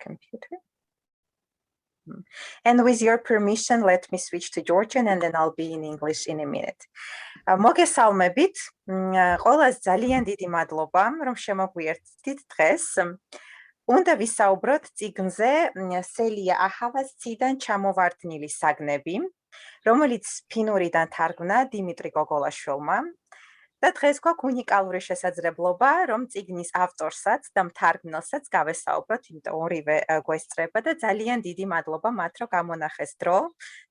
computer. And with your permission, let me switch to Georgian and then I'll be in English in a minute. მოგესალმებით. ყველას ძალიან დიდი მადლობა, რომ შემოგვიერთდით დღეს. უნდა ვისაუბროთ წიგნზე სელია აჰავას ციდან ჩამოვარდნილი საგნები, რომელიც ფინურიდან თარგმნა დიმიტრი გოგოლაშვილმა. და დღეს გვაქვს უნიკალური შესაძლებლობა, რომ წიგნის ავტორსაც და მთარგმნელსაც გავესაუბროთ, იმიტომ ორივე გვესწრება და ძალიან დიდი მადლობა მათ, რომ გამონახეს დრო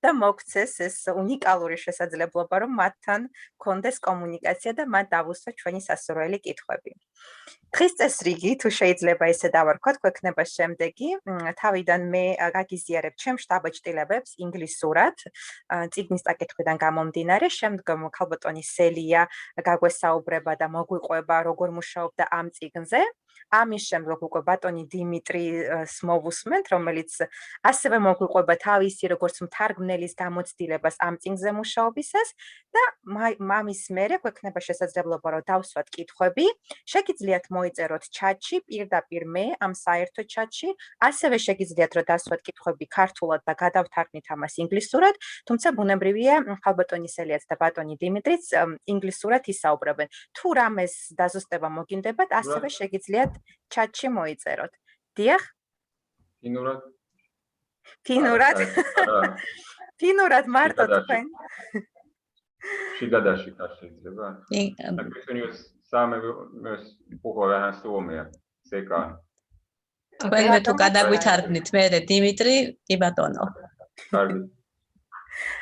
და მოგცეს ეს უნიკალური შესაძლებლობა, რომ მათთან გქონდეს კომუნიკაცია და მათ დავუსვათ ჩვენი სასურველი კითხვები. დღის წესრიგი, თუ შეიძლება ესე დავარქვათ, გვექნება შემდეგი. თავიდან მე გაგიზიარებ ჩემ შტაბ-ჭრილებებს ინგლისურად, წიგნის წაკითხვიდან გამომდინარე, შემდგომ ქალბატონი სელია გვესაუბრება და მოგვიყვება როგორ მუშაობდა ამ წიგნზე. ამის შემდგომ უკვე ბატონი დიმიტრის მოვუსმენთ, რომელიც ასევე მოგვიყვება თავისი როგორც მთარგმნელის გამოცდილებას ამ წიგნზე მუშაობისას და ამის მერე გვექნება შესაძლებლობა რომ დავსვათ კითხვები. შეგიძლიათ მოიწეროთ ჩატში, პირდაპირ მე ამ საერთო ჩატში, ასევე შეგიძლიათ რომ დავსვათ კითხვები ქართულად და გადავთარგმნით ამას ინგლისურად, თუმცა ბუნებრივია ხალბატონი სელიაც და ბატონი დიმიტრიც ინგლისურად ისაუბრებენ. თუ რამეს დაზუსტება მოგინდებათ, ასევე შეგიძლიათ ჩატში მოიწეროთ. დიახ? ფინურად. ფინურად. ფინურად მარტო თქვენ. შიგადაში არ შეიძლება? აგრესიონის სამე უყურა სტუმია. ზეკა. თქვენვე თუ გადაგვითარგმნით მე დიმიტრი, კი ბატონო. კარგი.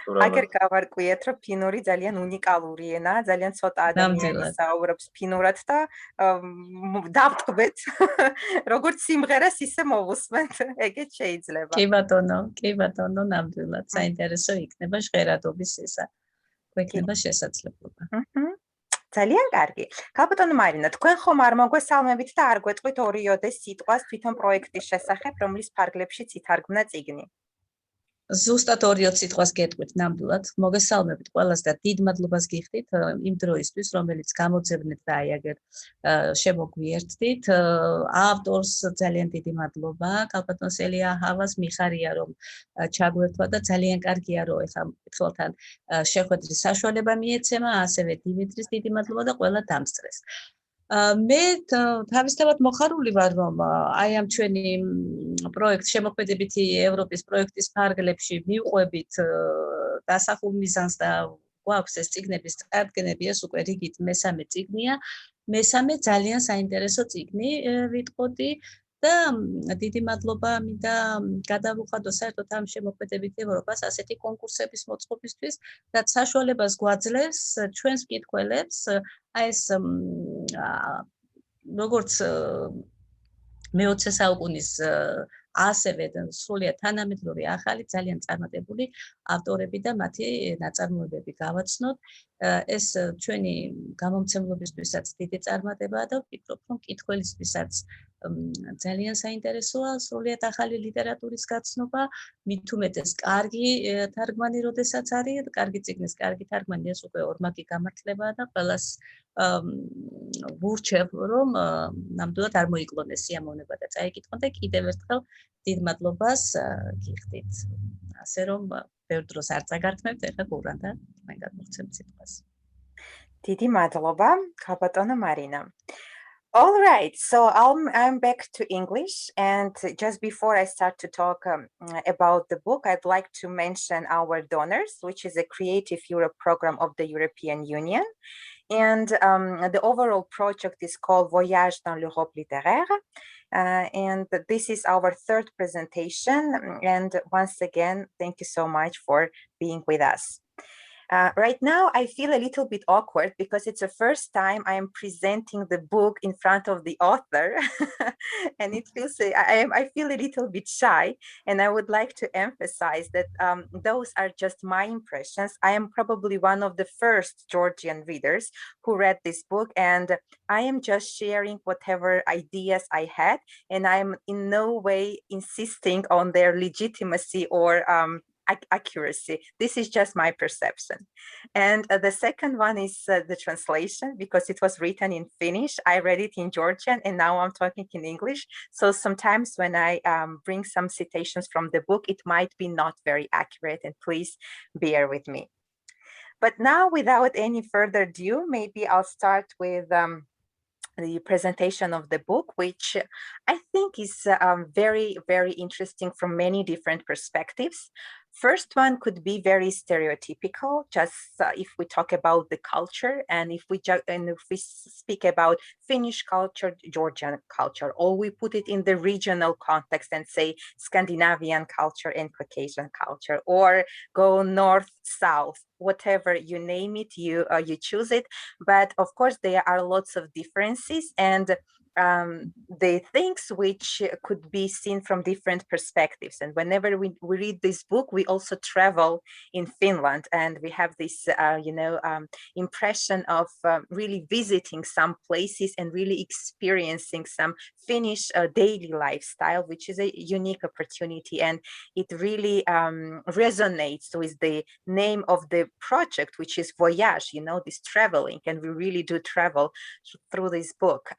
აგერ გავარკვიეთ, რომ ფინური ძალიან უნიკალური ენაა, ძალიან ცოტა ადამიანი საუბრობს ფინურად და დავტყბეთ, როგორც სიმღერას ისე მოვუსმენთ, ეგეც შეიძლება. კი ბატონო, ნამდვილად, საინტერესო იქნება ჟღერადობის ისა. გვექნება შესაძლებლობა. ძალიან კარგი. ქალბატონო მარინა, თქვენ ხომ არ მოგვესალმებით და არ გვეტყვით ორიოდე სიტყვას თვითონ პროექტის შესახებ, რომლის ფარგლებშიც ითარგმნა წიგნი. ზუსტად 2 სიტყვას გეტყვით ნამდვილად. მოგესალმებით ყველას და დიდ მადლობას გიხდით იმ დროისთვის, რომელიც გამოძებნეთ და აი აგერ შემოგვიერთდით. ავტორს ძალიან დიდი მადლობა. ქალბატონ სელია აჰავას მიხარია რომ ჩაგვერთვა და ძალიან კარგია რომ ეხლა მკითხველთან შეხვედრის საშუალება მიეცემა, ასევე დიმიტრის დიდი მადლობა და ყველა დამსწრეს. მე თავისთავად მოხარული ვარ რომ აი ამ ჩვენი პროექტ შემოქმედებითი ევროპის პროექტის ფარგლებში მივყვებით დასახულ მიზანს და გვაქვს ეს წიგნების წარდგენები, ეს უკვე რიგით მესამე წიგნია. მესამე ძალიან საინტერესო წიგნი ვიტყოდი და დიდი მადლობა მინდა გადავუხადო საერთოდ ამ შემოქმედებითი ევროპას ასეთი კონკურსების მოწყობისთვის, რაც საშუალებას გვაძლევს ჩვენს მკითხველებს აი ეს როგორც მე-20 საუკუნის ასევე სრულიად თანამედროვე ახალი ძალიან წარმატებული ავტორები და მათი ნაწარმოებები გავაცნოთ. ეს ჩვენი გამომცემლობისთვისაც დიდი წარმატებაა და ვფიქრობ, რომ მკითხველისთვისაც ძალიან საინტერესოა სრულიად ახალი ლიტერატურის გაცნობა, მით უმეტეს კარგი თარგმანი როდესაც არის, კარგი წიგნის კარგი თარგმანი ეს უკვე ორმაგი გამართლებაა და ყველას ვურჩევ რომ ნამდვილად არ მოიკლონეს სიამოვნება და წაიკითხონ და კიდევ ერთხელ დიდ მადლობას გიხდით. ასე რომ ბევრ დროს არ წაგართმევთ, ეხლა გურან და თქვენ გადმოგცემთ სიტყვას. დიდი მადლობა, ქალბატონო მარინა. All right, so I'm back to English, and just before I start to talk about the book, I'd like to mention our donors, which is a Creative Europe program of the European Union. And the overall project is called Voyage dans l'Europe littéraire. And this is our 3rd presentation. And once again, thank you so much for being with us. Right now, I feel a little bit awkward because it's the first time I am presenting the book in front of the author, and it feels I feel a little bit shy. And I would like to emphasize that those are just my impressions. I am probably one of the first Georgian readers who read this book, and I am just sharing whatever ideas I had, and I am in no way insisting on their legitimacy or accuracy. This is just my perception. And the second one is the translation, because it was written in Finnish. I read it in Georgian, and now I'm talking in English. So sometimes when I bring some citations from the book, it might be not very accurate, and please bear with me. But now, without any further ado, maybe I'll start with the presentation of the book, which I think is very, very interesting from many different perspectives. First one could be very stereotypical, just if we talk about the culture, and if we speak about Finnish culture, Georgian culture, or we put it in the regional context and say Scandinavian culture and Caucasian culture, or go north, south, whatever you name it, you choose it. But of course, there are lots of differences, and the things which could be seen from different perspectives. And whenever we read this book, we also travel in Finland, and we have this, impression of really visiting some places and really experiencing some Finnish daily lifestyle, which is a unique opportunity. And it really resonates with the name of the project, which is Voyage, this traveling. And we really do travel through this book.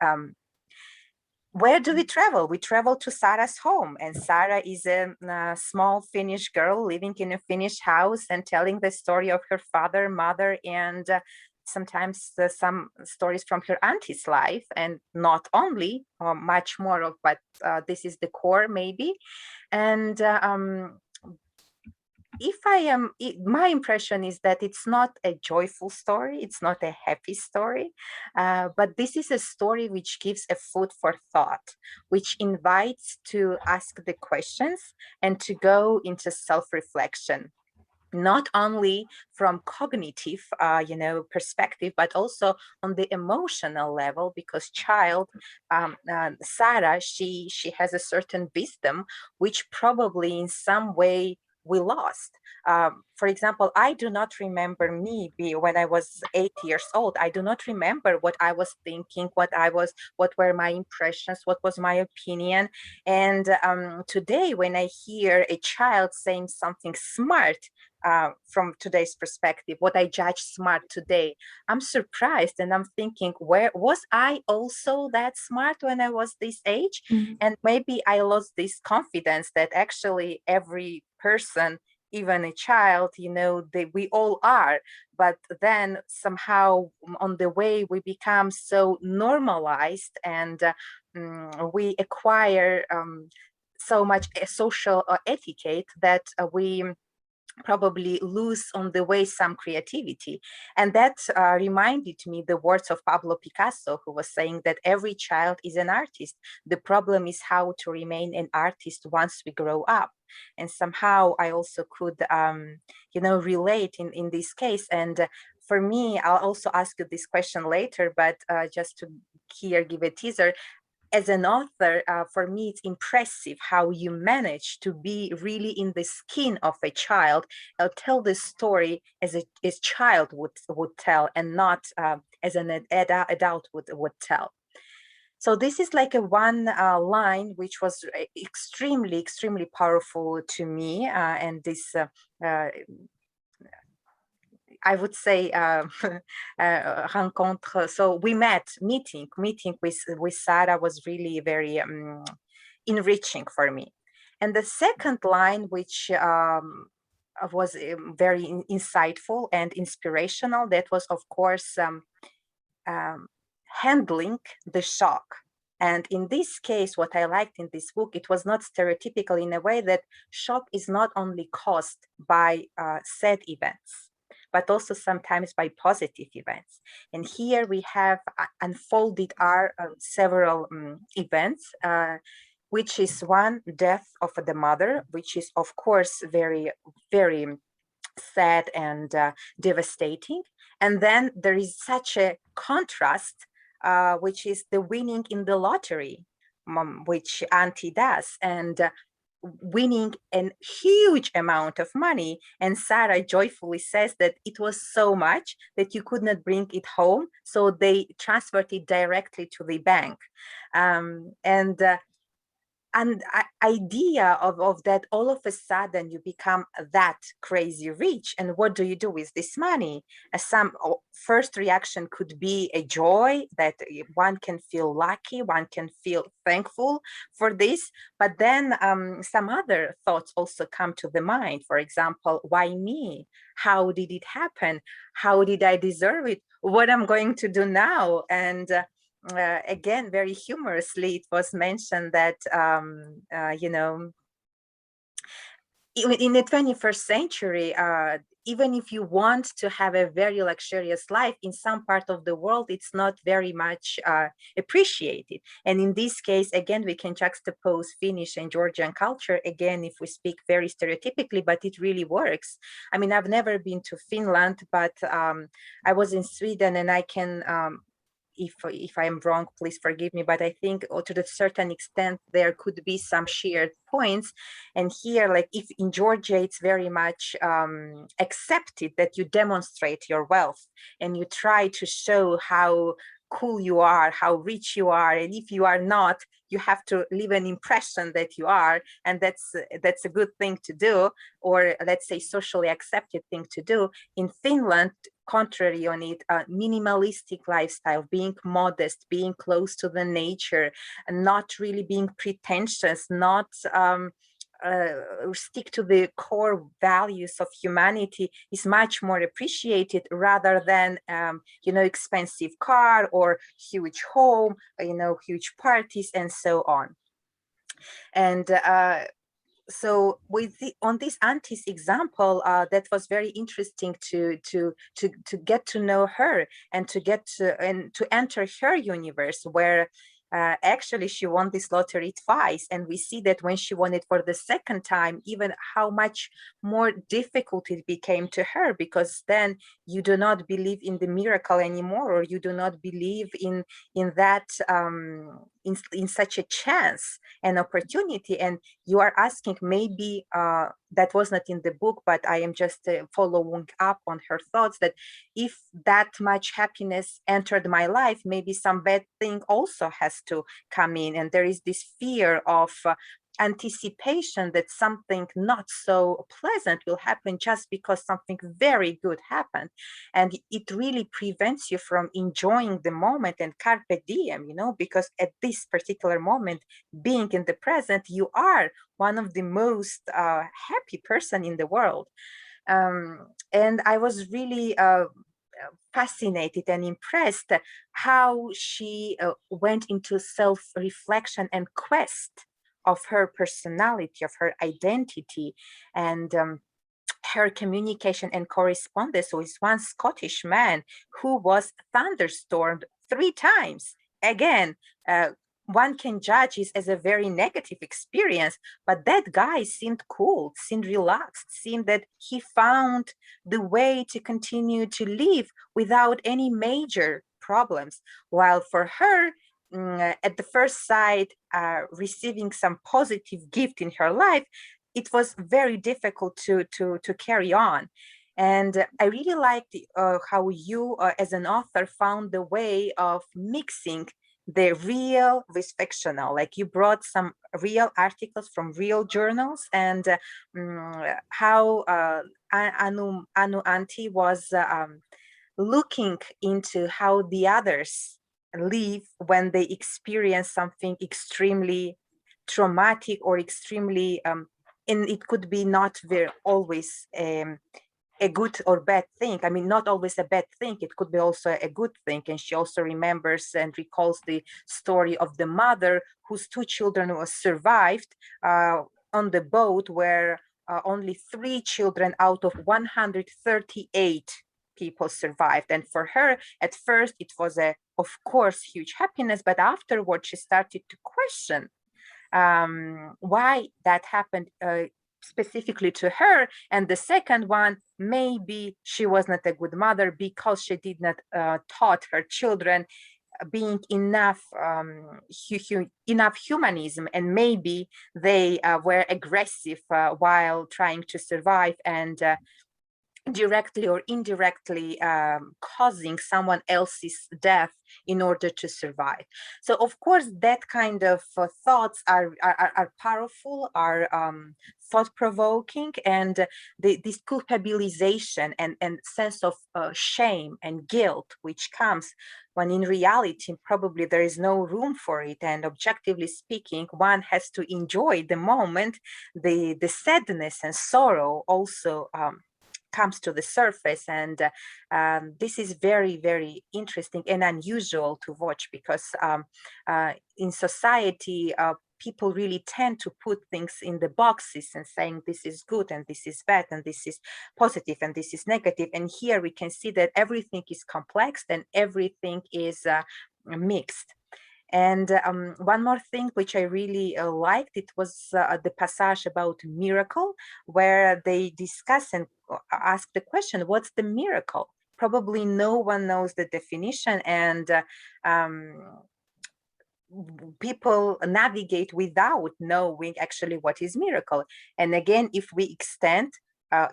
Where do we travel? We travel to Sarah's home, and Sarah is a small Finnish girl living in a Finnish house and telling the story of her father, mother, and sometimes some stories from her auntie's life, and not only, much more of, but this is the core maybe. And my impression is that it's not a joyful story, it's not a happy story, but this is a story which gives a food for thought, which invites to ask the questions and to go into self-reflection, not only from cognitive, perspective, but also on the emotional level, because Sarah, she has a certain wisdom, which probably in some way we lost. For example, I do not remember when I was 8 years old. I do not remember what I was thinking, what were my impressions, what was my opinion. And today, when I hear a child saying something smart, from today's perspective, what I judge smart today, I'm surprised, and I'm thinking, where was I also that smart when I was this age? Mm-hmm. And maybe I lost this confidence that actually every person, even a child, we all are. But then somehow on the way we become so normalized, and we acquire so much social etiquette that we probably lose on the way some creativity. And that reminded me the words of Pablo Picasso, who was saying that every child is an artist. The problem is how to remain an artist once we grow up. And somehow I also could, relate in this case. And for me, I'll also ask you this question later, but just to here give a teaser, as an author, for me, it's impressive how you manage to be really in the skin of a child, tell the story as a child would tell, and not as an adult would tell. So this is like a one line which was extremely, extremely powerful to me, and this. I would say rencontre. So we meeting with Sarah was really very enriching for me. And the second line, which was very insightful and inspirational, that was, of course, handling the shock. And in this case, what I liked in this book, it was not stereotypical in a way that shock is not only caused by sad events, but also sometimes by positive events. And here we have unfolded our several events, which is one, death of the mother, which is, of course, very, very sad and devastating. And then there is such a contrast, which is the winning in the lottery, which Auntie does, and winning a huge amount of money. And Sarah joyfully says that it was so much that you could not bring it home, so they transferred it directly to the bank. And idea of that all of a sudden you become that crazy rich, and what do you do with this money? Some first reaction could be a joy that one can feel lucky, one can feel thankful for this, but then some other thoughts also come to the mind. For example, why me? How did it happen? How did I deserve it? What I'm going to do now? And again, very humorously, it was mentioned that, you know, in the 21st century, even if you want to have a very luxurious life, in some part of the world, it's not very much appreciated. And in this case, again, we can juxtapose Finnish and Georgian culture, again, if we speak very stereotypically, but it really works. I mean, I've never been to Finland, but I was in Sweden, and I can, if I'm wrong, please forgive me, but I think to a certain extent there could be some shared points. And here, like if in Georgia, it's very much accepted that you demonstrate your wealth and you try to show how cool you are, how rich you are, and if you are not, you have to leave an impression that you are, and that's a good thing to do, or let's say socially accepted thing to do. In Finland, contrary on it, minimalistic lifestyle, being modest, being close to the nature, and not really being pretentious, not stick to the core values of humanity is much more appreciated rather than you know, expensive car or huge home, you know, huge parties and so on. And so on this auntie's example, that was very interesting to get to know her and to enter her universe, where actually she won this lottery twice, and we see that when she won it for the second time, even how much more difficult it became to her, because then you do not believe in the miracle anymore, or you do not believe in that in such a chance and opportunity, and you are asking, maybe that was not in the book, but I am just following up on her thoughts, that if that much happiness entered my life, maybe some bad thing also has to come in, and there is this fear of anticipation that something not so pleasant will happen just because something very good happened, and it really prevents you from enjoying the moment and carpe diem, you know, because at this particular moment, being in the present, you are one of the most happy person in the world. And I was really fascinated and impressed how she went into self-reflection and quest of her personality, of her identity, and her communication and correspondence with one Scottish man who was thunderstormed 3 times. Again, one can judge it as a very negative experience, but that guy seemed cool, seemed relaxed, seemed that he found the way to continue to live without any major problems. While for her, at the first sight, receiving some positive gift in her life, it was very difficult to carry on. And I really liked how you, as an author, found the way of mixing the real with fictional. Like you brought some real articles from real journals, and how Anu Auntie was looking into how the others live when they experience something extremely traumatic or extremely and it could be not very always a good or bad thing. I mean, not always a bad thing. It could be also a good thing. And she also remembers and recalls the story of the mother whose 2 children was survived on the boat, where only 3 children out of 138 people survived. And for her, at first, it was of course, huge happiness. But afterwards, she started to question why that happened specifically to her. And the second one, maybe she was not a good mother because she did not taught her children being enough humanism, and maybe they were aggressive while trying to survive, and directly or indirectly causing someone else's death in order to survive. So of course that kind of thoughts are powerful, are thought-provoking, and this culpabilization and sense of shame and guilt which comes when in reality probably there is no room for it, and objectively speaking one has to enjoy the moment. The sadness and sorrow also comes to the surface, and this is very, very interesting and unusual to watch, because in society people really tend to put things in the boxes and saying this is good and this is bad and this is positive and this is negative, and here we can see that everything is complex and everything is mixed. And one more thing which I really liked, it was the passage about miracle, where they discuss and ask the question, what's the miracle? Probably no one knows the definition, and people navigate without knowing actually what is miracle. And again, if we extend,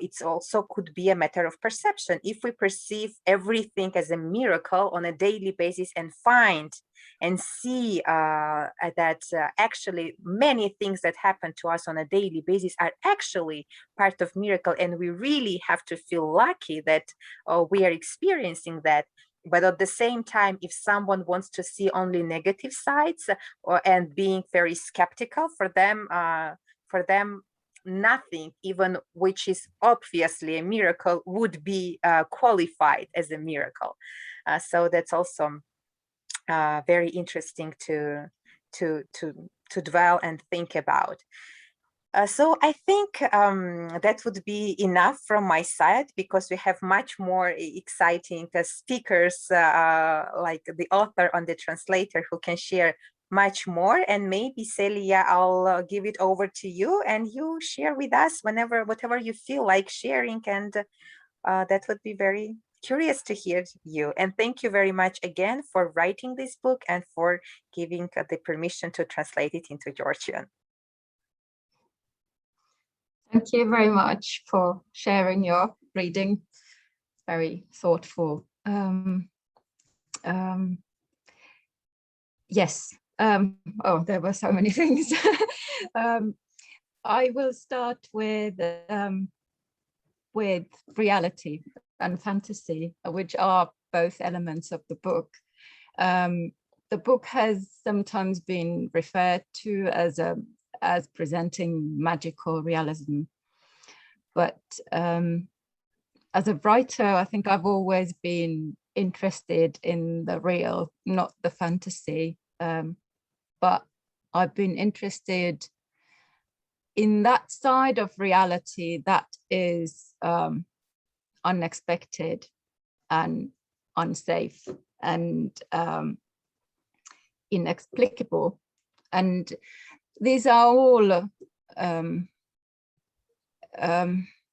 it's also could be a matter of perception. If we perceive everything as a miracle on a daily basis and find and see that actually many things that happen to us on a daily basis are actually part of miracle, and we really have to feel lucky that we are experiencing that. But at the same time, if someone wants to see only negative sides and being very skeptical, for them nothing, even which is obviously a miracle, would be qualified as a miracle. So that's also very interesting to dwell and think about. So I think that would be enough from my side, because we have much more exciting speakers like the author and the translator who can share much more. And maybe Celia, I'll give it over to you, and you share with us whatever you feel like sharing, and that would be very curious to hear you. And thank you very much again for writing this book and for giving the permission to translate it into Georgian. Thank you very much for sharing your reading. Very thoughtful. Yes. Oh, there were so many things. I will start with reality and fantasy, which are both elements of the book. The book has sometimes been referred to as presenting magical realism, but as a writer, I think I've always been interested in the real, not the fantasy, but I've been interested in that side of reality that is unexpected and unsafe and inexplicable. And these are all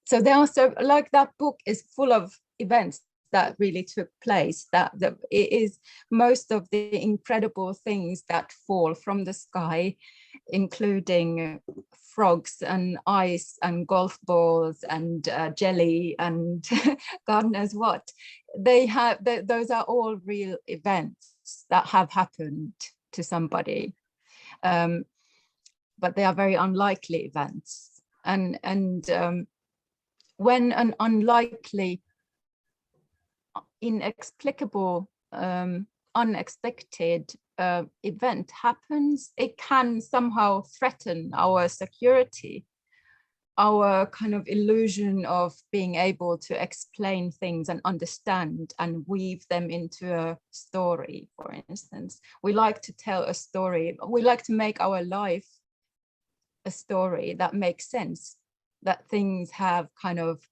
so they also, like, that book is full of events that really took place, that it is most of the incredible things that fall from the sky, including frogs and ice and golf balls and jelly and God knows what. Those are all real events that have happened to somebody, but they are very unlikely events. And when an unlikely, inexplicable, unexpected event happens, it can somehow threaten our security, our kind of illusion of being able to explain things and understand and weave them into a story. For instance, we like to tell a story, we like to make our life a story that makes sense, that things have kind of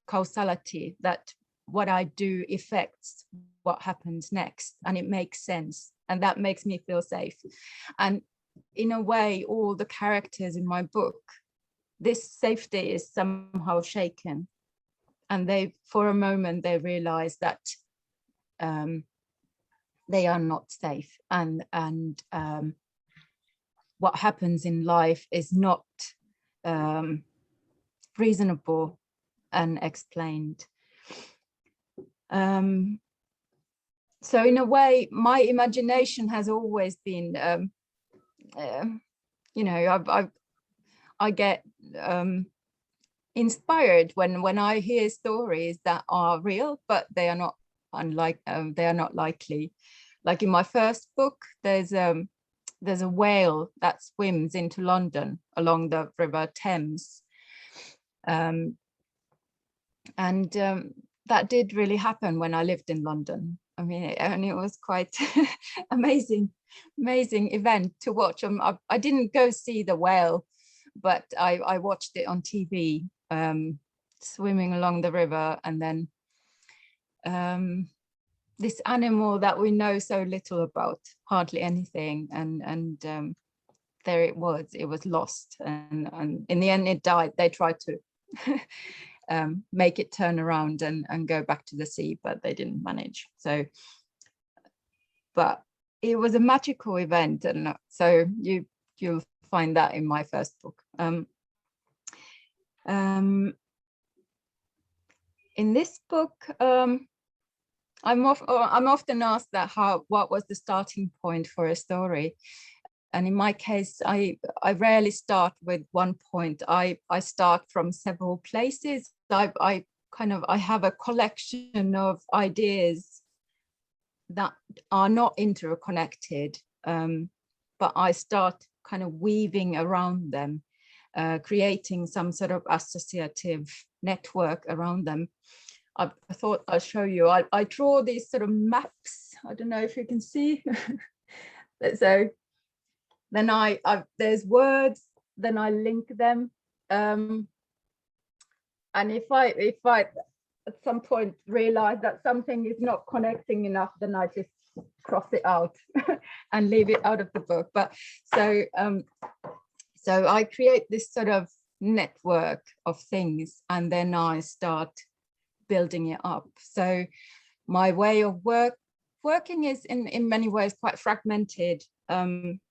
causality, that what I do affects what happens next, and it makes sense, and that makes me feel safe. And in a way, all the characters in my book, this safety is somehow shaken, and for a moment they realize that they are not safe, and what happens in life is not reasonable and explained. So in a way, my imagination has always been, you know, I get inspired when I hear stories that are real, but they are not they are not likely. Like in my first book, there's a whale that swims into London along the River Thames, and that did really happen when I lived in London. I mean, and it was quite amazing event to watch. I didn't go see the whale, but I watched it on TV, swimming along the river, and then this animal that we know so little about, hardly anything, and there it was lost, and in the end it died. They tried to make it turn around and go back to the sea, but they didn't manage. So, but it was a magical event, and so you'll find that in my first book. In this book, I'm often asked that what was the starting point for a story, and in my case, I rarely start with one point. I start from several places. I have a collection of ideas that are not interconnected, but I start kind of weaving around them, creating some sort of associative network around them. I thought I'll show you. I draw these sort of maps. I don't know if you can see. So then there's words, then I link them. And if I at some point realize that something is not connecting enough, then I just cross it out and leave it out of the book. But so I create this sort of network of things, and then I start building it up. So my way of working is in many ways quite fragmented, and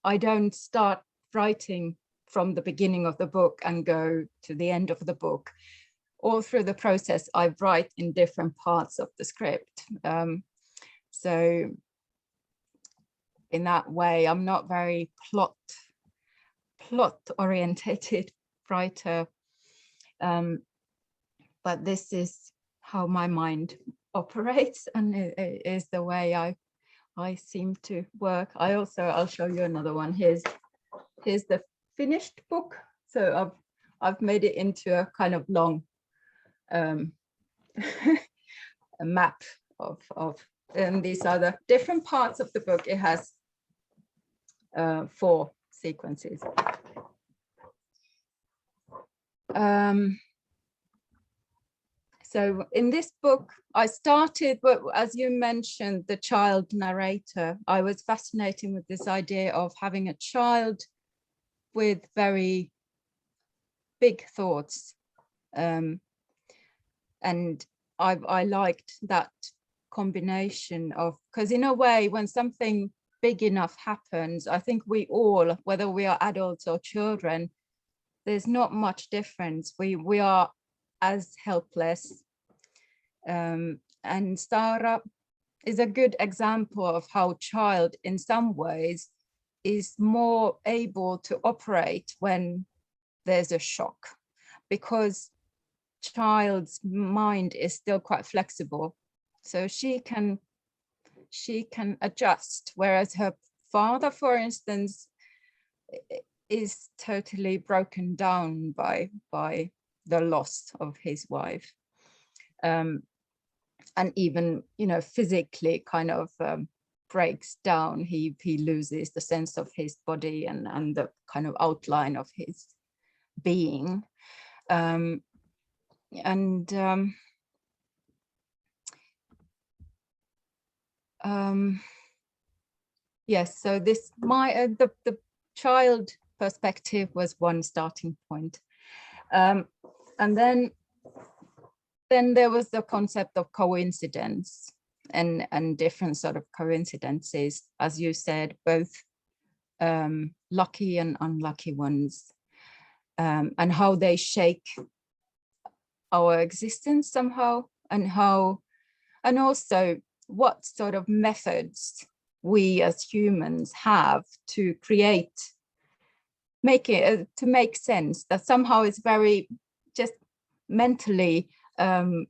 I don't start writing from the beginning of the book and go to the end of the book. All through the process, I write in different parts of the script. So in that way, I'm not very plot orientated writer, but this is how my mind operates, and it is the way I seem to work. I'll show you another one. Here's the finished book. So I've made it into a kind of long a map of these are the different parts of the book. It has 4 sequences. So in this book, I started, as you mentioned, the child narrator. I was fascinated with this idea of having a child with very big thoughts. And I liked that combination of, because in a way, when something big enough happens, I think we all, whether we are adults or children, there's not much difference. We are as helpless. And Sarah is a good example of how child in some ways is more able to operate when there's a shock, because child's mind is still quite flexible, so she can adjust, whereas her father, for instance, is totally broken down by the loss of his wife, and even, you know, physically kind of breaks down. He loses the sense of his body and the kind of outline of his being. Yes, so this the child perspective was one starting point, and then there was the concept of coincidence and different sort of coincidences, as you said, both lucky and unlucky ones. and how they shake our existence somehow, and also what sort of methods we as humans have to make sense, that somehow it's very just mentally it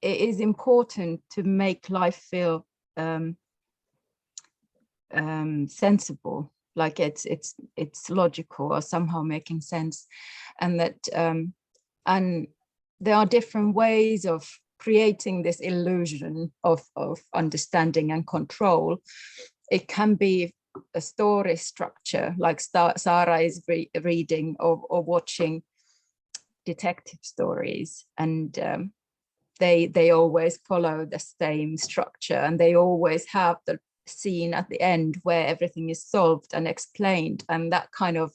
is important to make life feel sensible, like it's logical or somehow making sense, and that and there are different ways of creating this illusion of understanding and control. It can be a story structure, like Sarah is reading or watching detective stories, and they always follow the same structure, and they always have the scene at the end where everything is solved and explained, and that kind of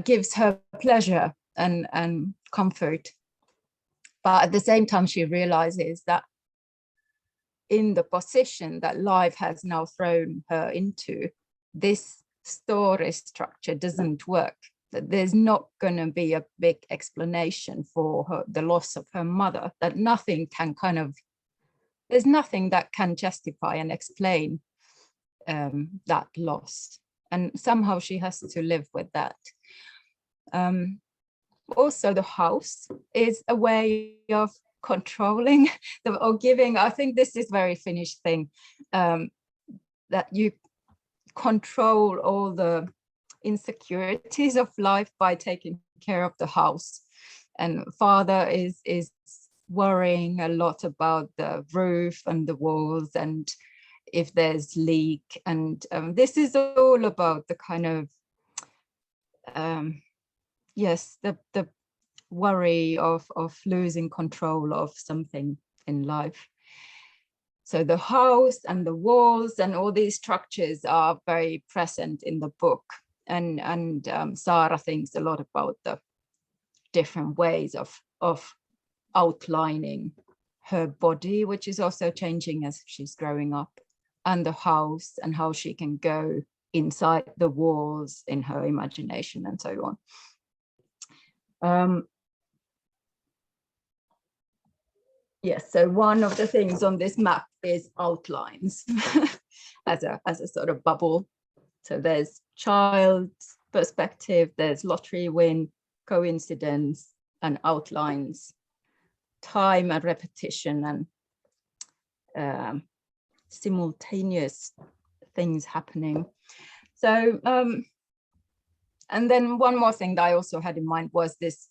gives her pleasure and comfort. But at the same time, she realizes that in the position that life has now thrown her into, this story structure doesn't work. That there's not going to be a big explanation for the loss of her mother, that nothing can there's nothing that can justify and explain that loss. And somehow she has to live with that. Also, the house is a way of controlling or giving. I think this is very Finnish thing, that you control all the insecurities of life by taking care of the house. And father is worrying a lot about the roof and the walls and if there's leak. And this is all about the kind of yes, the worry of losing control of something in life. So the house and the walls and all these structures are very present in the book. And Sarah thinks a lot about the different ways of outlining her body, which is also changing as she's growing up, and the house and how she can go inside the walls in her imagination and so on. Yes, so one of the things on this map is outlines as a sort of bubble. So there's child's perspective, there's lottery win, coincidence, and outlines, time and repetition, and simultaneous things happening. So, and then one more thing that I also had in mind was this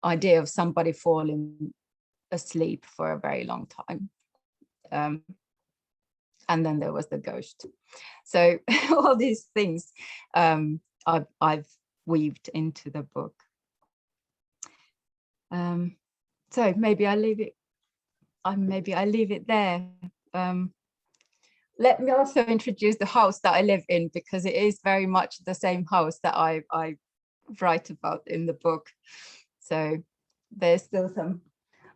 idea of somebody falling asleep for a very long time. And then there was the ghost. So all these things I've weaved into the book. So maybe I leave it there. Let me also introduce the house that I live in, because it is very much the same house that I write about in the book. So there's still some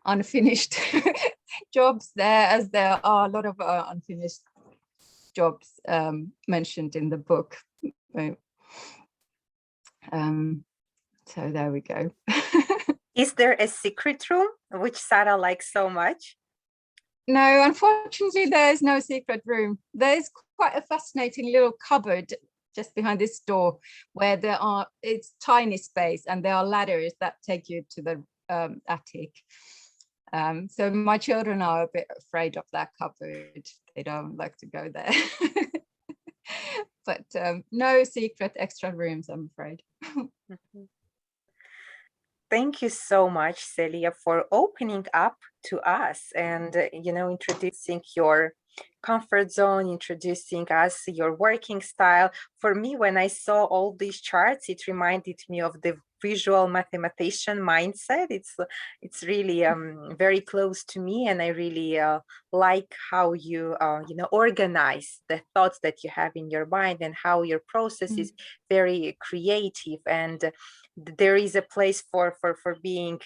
unfinished jobs there, as there are a lot of unfinished jobs mentioned in the book. So there we go. Is there a secret room which Sarah likes so much? No, unfortunately, there is no secret room. There is quite a fascinating little cupboard just behind this door where it's tiny space and there are ladders that take you to the attic. So my children are a bit afraid of that cupboard. They don't like to go there. But no secret extra rooms, I'm afraid. Thank you so much, Celia, for opening up to us and, introducing your comfort zone, introducing us your working style. For me, when I saw all these charts, it reminded me of the visual mathematician mindset. It's really very close to me, and I really like how you organize the thoughts that you have in your mind, and how your process is very creative, and there is a place for being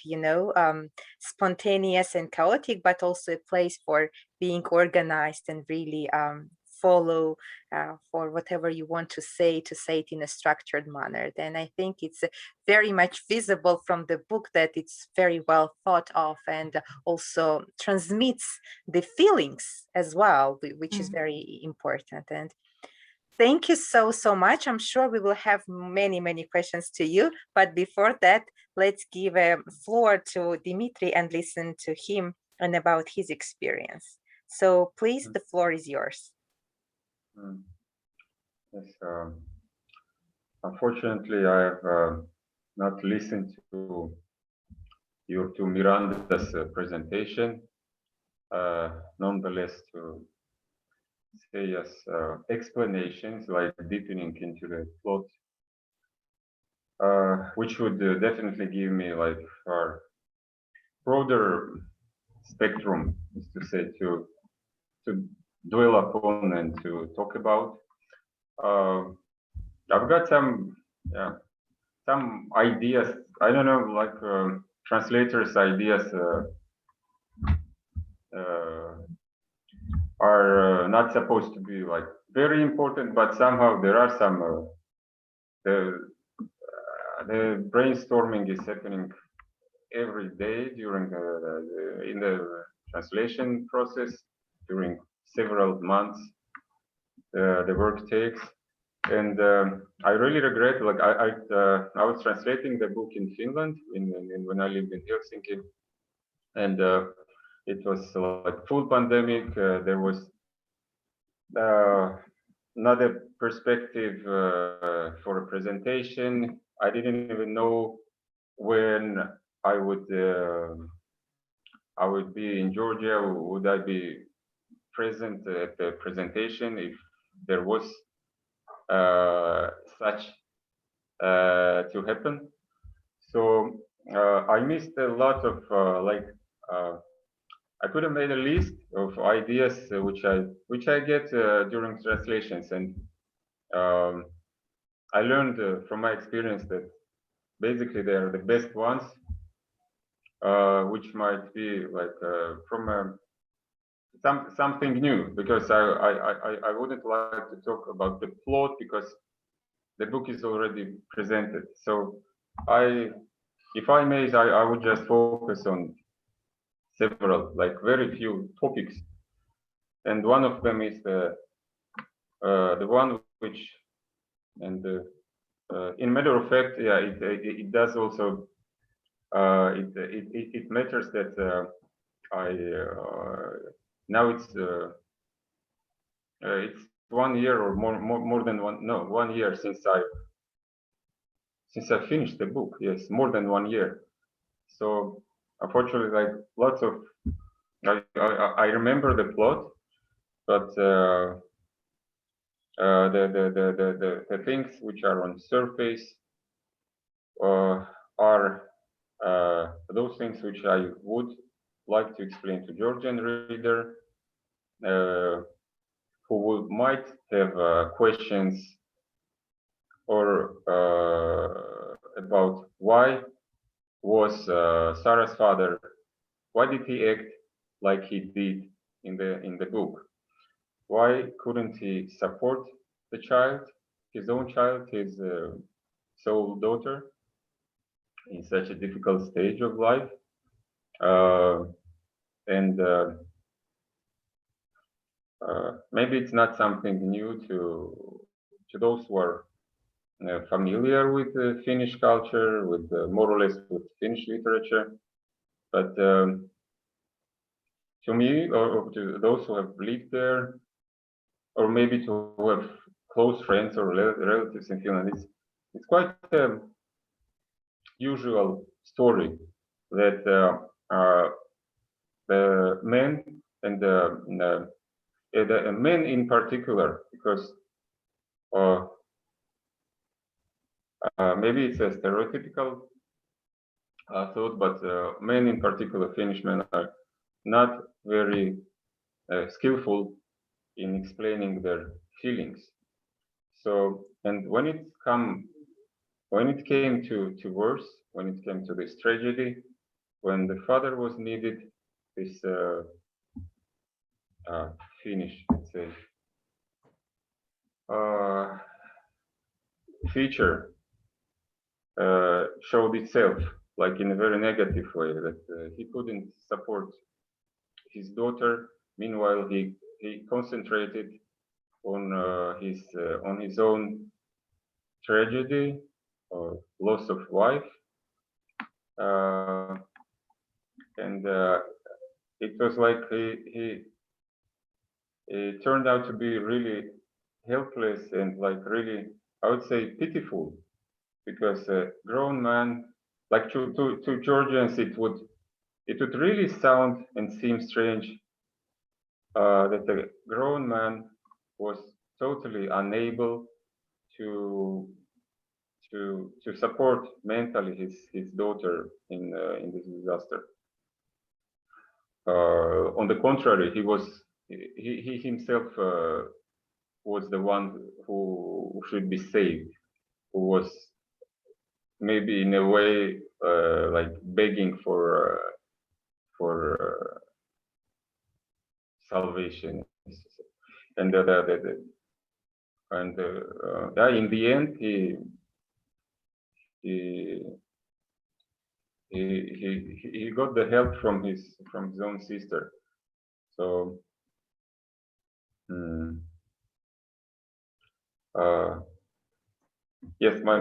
spontaneous and chaotic, but also a place for being organized and really follow for whatever you want to say it in a structured manner. Then I think it's very much visible from the book that it's very well thought of and also transmits the feelings as well, which is very important. And thank you so much. I'm sure we will have many questions to you, but before that, let's give a floor to Dimitri and listen to him and about his experience. So please, the floor is yours. Yes, unfortunately, I have not listened to Miranda's presentation. Nonetheless, to say yes, explanations like deepening into the plot, which would definitely give me like a broader spectrum, is to say, to dwell upon and to talk about. I've got some ideas. I don't know, like translators' ideas are not supposed to be like very important, but somehow there are some. The brainstorming is happening every day during in the translation process, during several months the work takes, and I really regret, like I was translating the book in Finland when I lived in Helsinki, and it was like full pandemic. There was not a perspective for a presentation. I didn't even know when I would be in Georgia. Would I be present at the presentation if there was such to happen? So I missed a lot of I could have made a list of ideas which I get during translations, and I learned from my experience that basically they are the best ones, which might be like from something new, because I wouldn't like to talk about the plot because the book is already presented. So if I may, I would just focus on several, like very few topics, and one of them is the one which, and in matter of fact, yeah, it does also it matters that now it's 1 year or more than 1 year since I finished the book. Yes, more than 1 year. So unfortunately, like lots of I remember the plot, but the things which are on surface are those things which I would like to explain to Georgian reader who might have questions or about why was Sarah's father, why did he act like he did in the book? Why couldn't he support the child, his own child, his sole daughter, in such a difficult stage of life? And maybe it's not something new to those who are familiar with the Finnish culture, with more or less with Finnish literature, but to me, or to those who have lived there, or maybe to who have close friends or relatives in Finland, it's quite a usual story that the men and the men in particular, because maybe it's a stereotypical thought, but men in particular, Finnish men, are not very skillful in explaining their feelings. So, and when it came to worse, when it came to this tragedy, when the father was needed, this Finnish, let's say, feature showed itself like in a very negative way, that he couldn't support his daughter. Meanwhile, he concentrated on his own tragedy or loss of wife, and it was like he turned out to be really helpless and like really, I would say, pitiful, because a grown man, like to Georgians, it would really sound and seem strange that a grown man was totally unable to support mentally his daughter in this disaster. On the contrary, he himself was the one who should be saved, who was maybe in a way like begging for salvation, and in the end he got the help from his own sister. So yes, my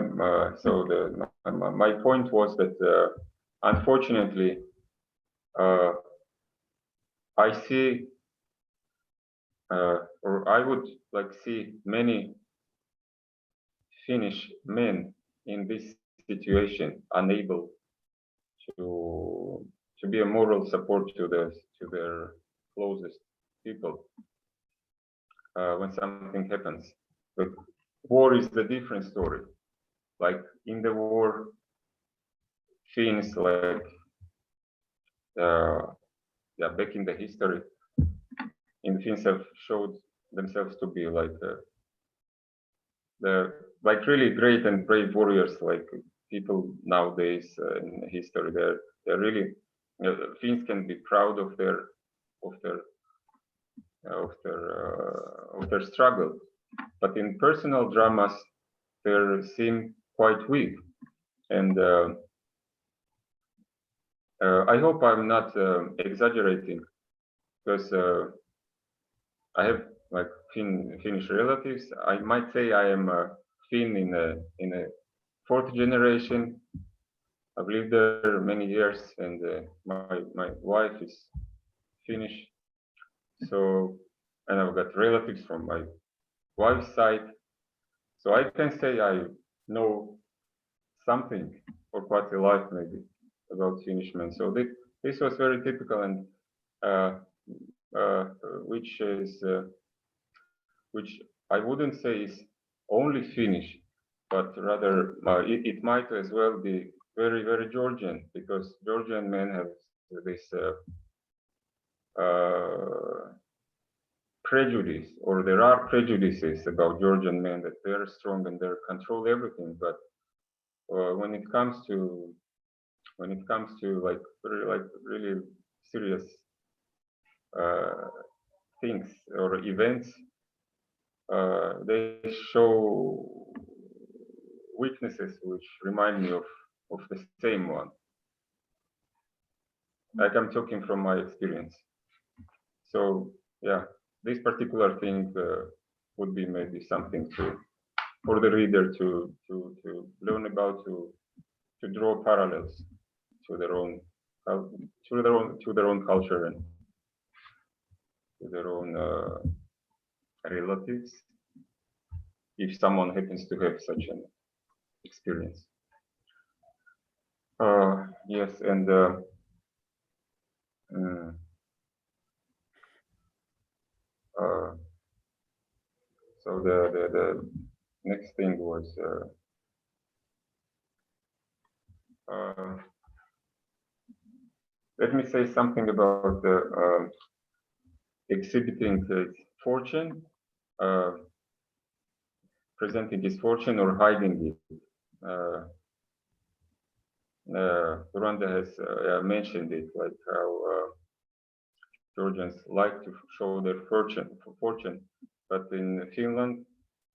point was that unfortunately I see or I would like see many Finnish men in this situation unable to be a moral support to their closest people when something happens. But war is the different story. Like in the war, Finns, like back in the history, Finns have showed themselves to be like they're like really great and brave warriors. Like people nowadays in history, they're really, Finns can be proud of their struggle, but in personal dramas they seem quite weak. And I hope I'm not exaggerating, because I have like Finnish relatives. I might say I am a Finn in a fourth generation. I've lived there many years, and my wife is Finnish. So, and I've got relatives from my wife's side. So I can say I know something for quite a life maybe about Finnish men. So this was very typical, and which I wouldn't say is only Finnish, but rather it might as well be very, very Georgian, because Georgian men have this prejudice, or there are prejudices about Georgian men, that they're strong and they control everything. But when it comes to like really serious things or events, they show weaknesses which remind me of the same one. Like I'm talking from my experience. So yeah, this particular thing would be maybe something for the reader to learn about, to draw parallels to their own culture and to their own relatives, if someone happens to have such an experience. Yes, and so the next thing was let me say something about the exhibiting his fortune, presenting his fortune or hiding it. Rwanda has mentioned it, like how Georgians like to show their fortune, but in Finland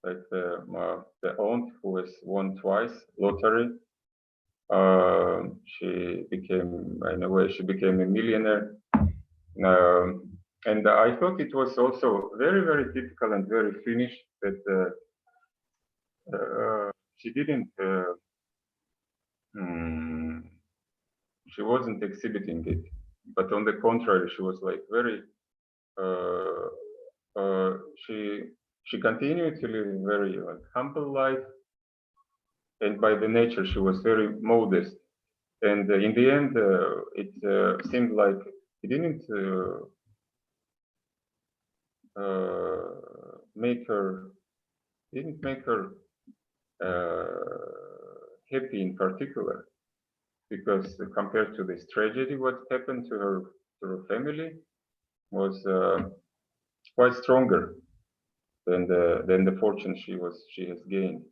like the aunt who has won twice lottery. She became, in a way, she became a millionaire. And I thought it was also very, very typical and very Finnish that she didn't, she wasn't exhibiting it, but on the contrary, she was like very, she continued to live a very like humble life, and by the nature she was very modest. And in the end, it seemed like it didn't make her happy in particular, because compared to this tragedy, what happened to her family was quite stronger than the fortune she has gained.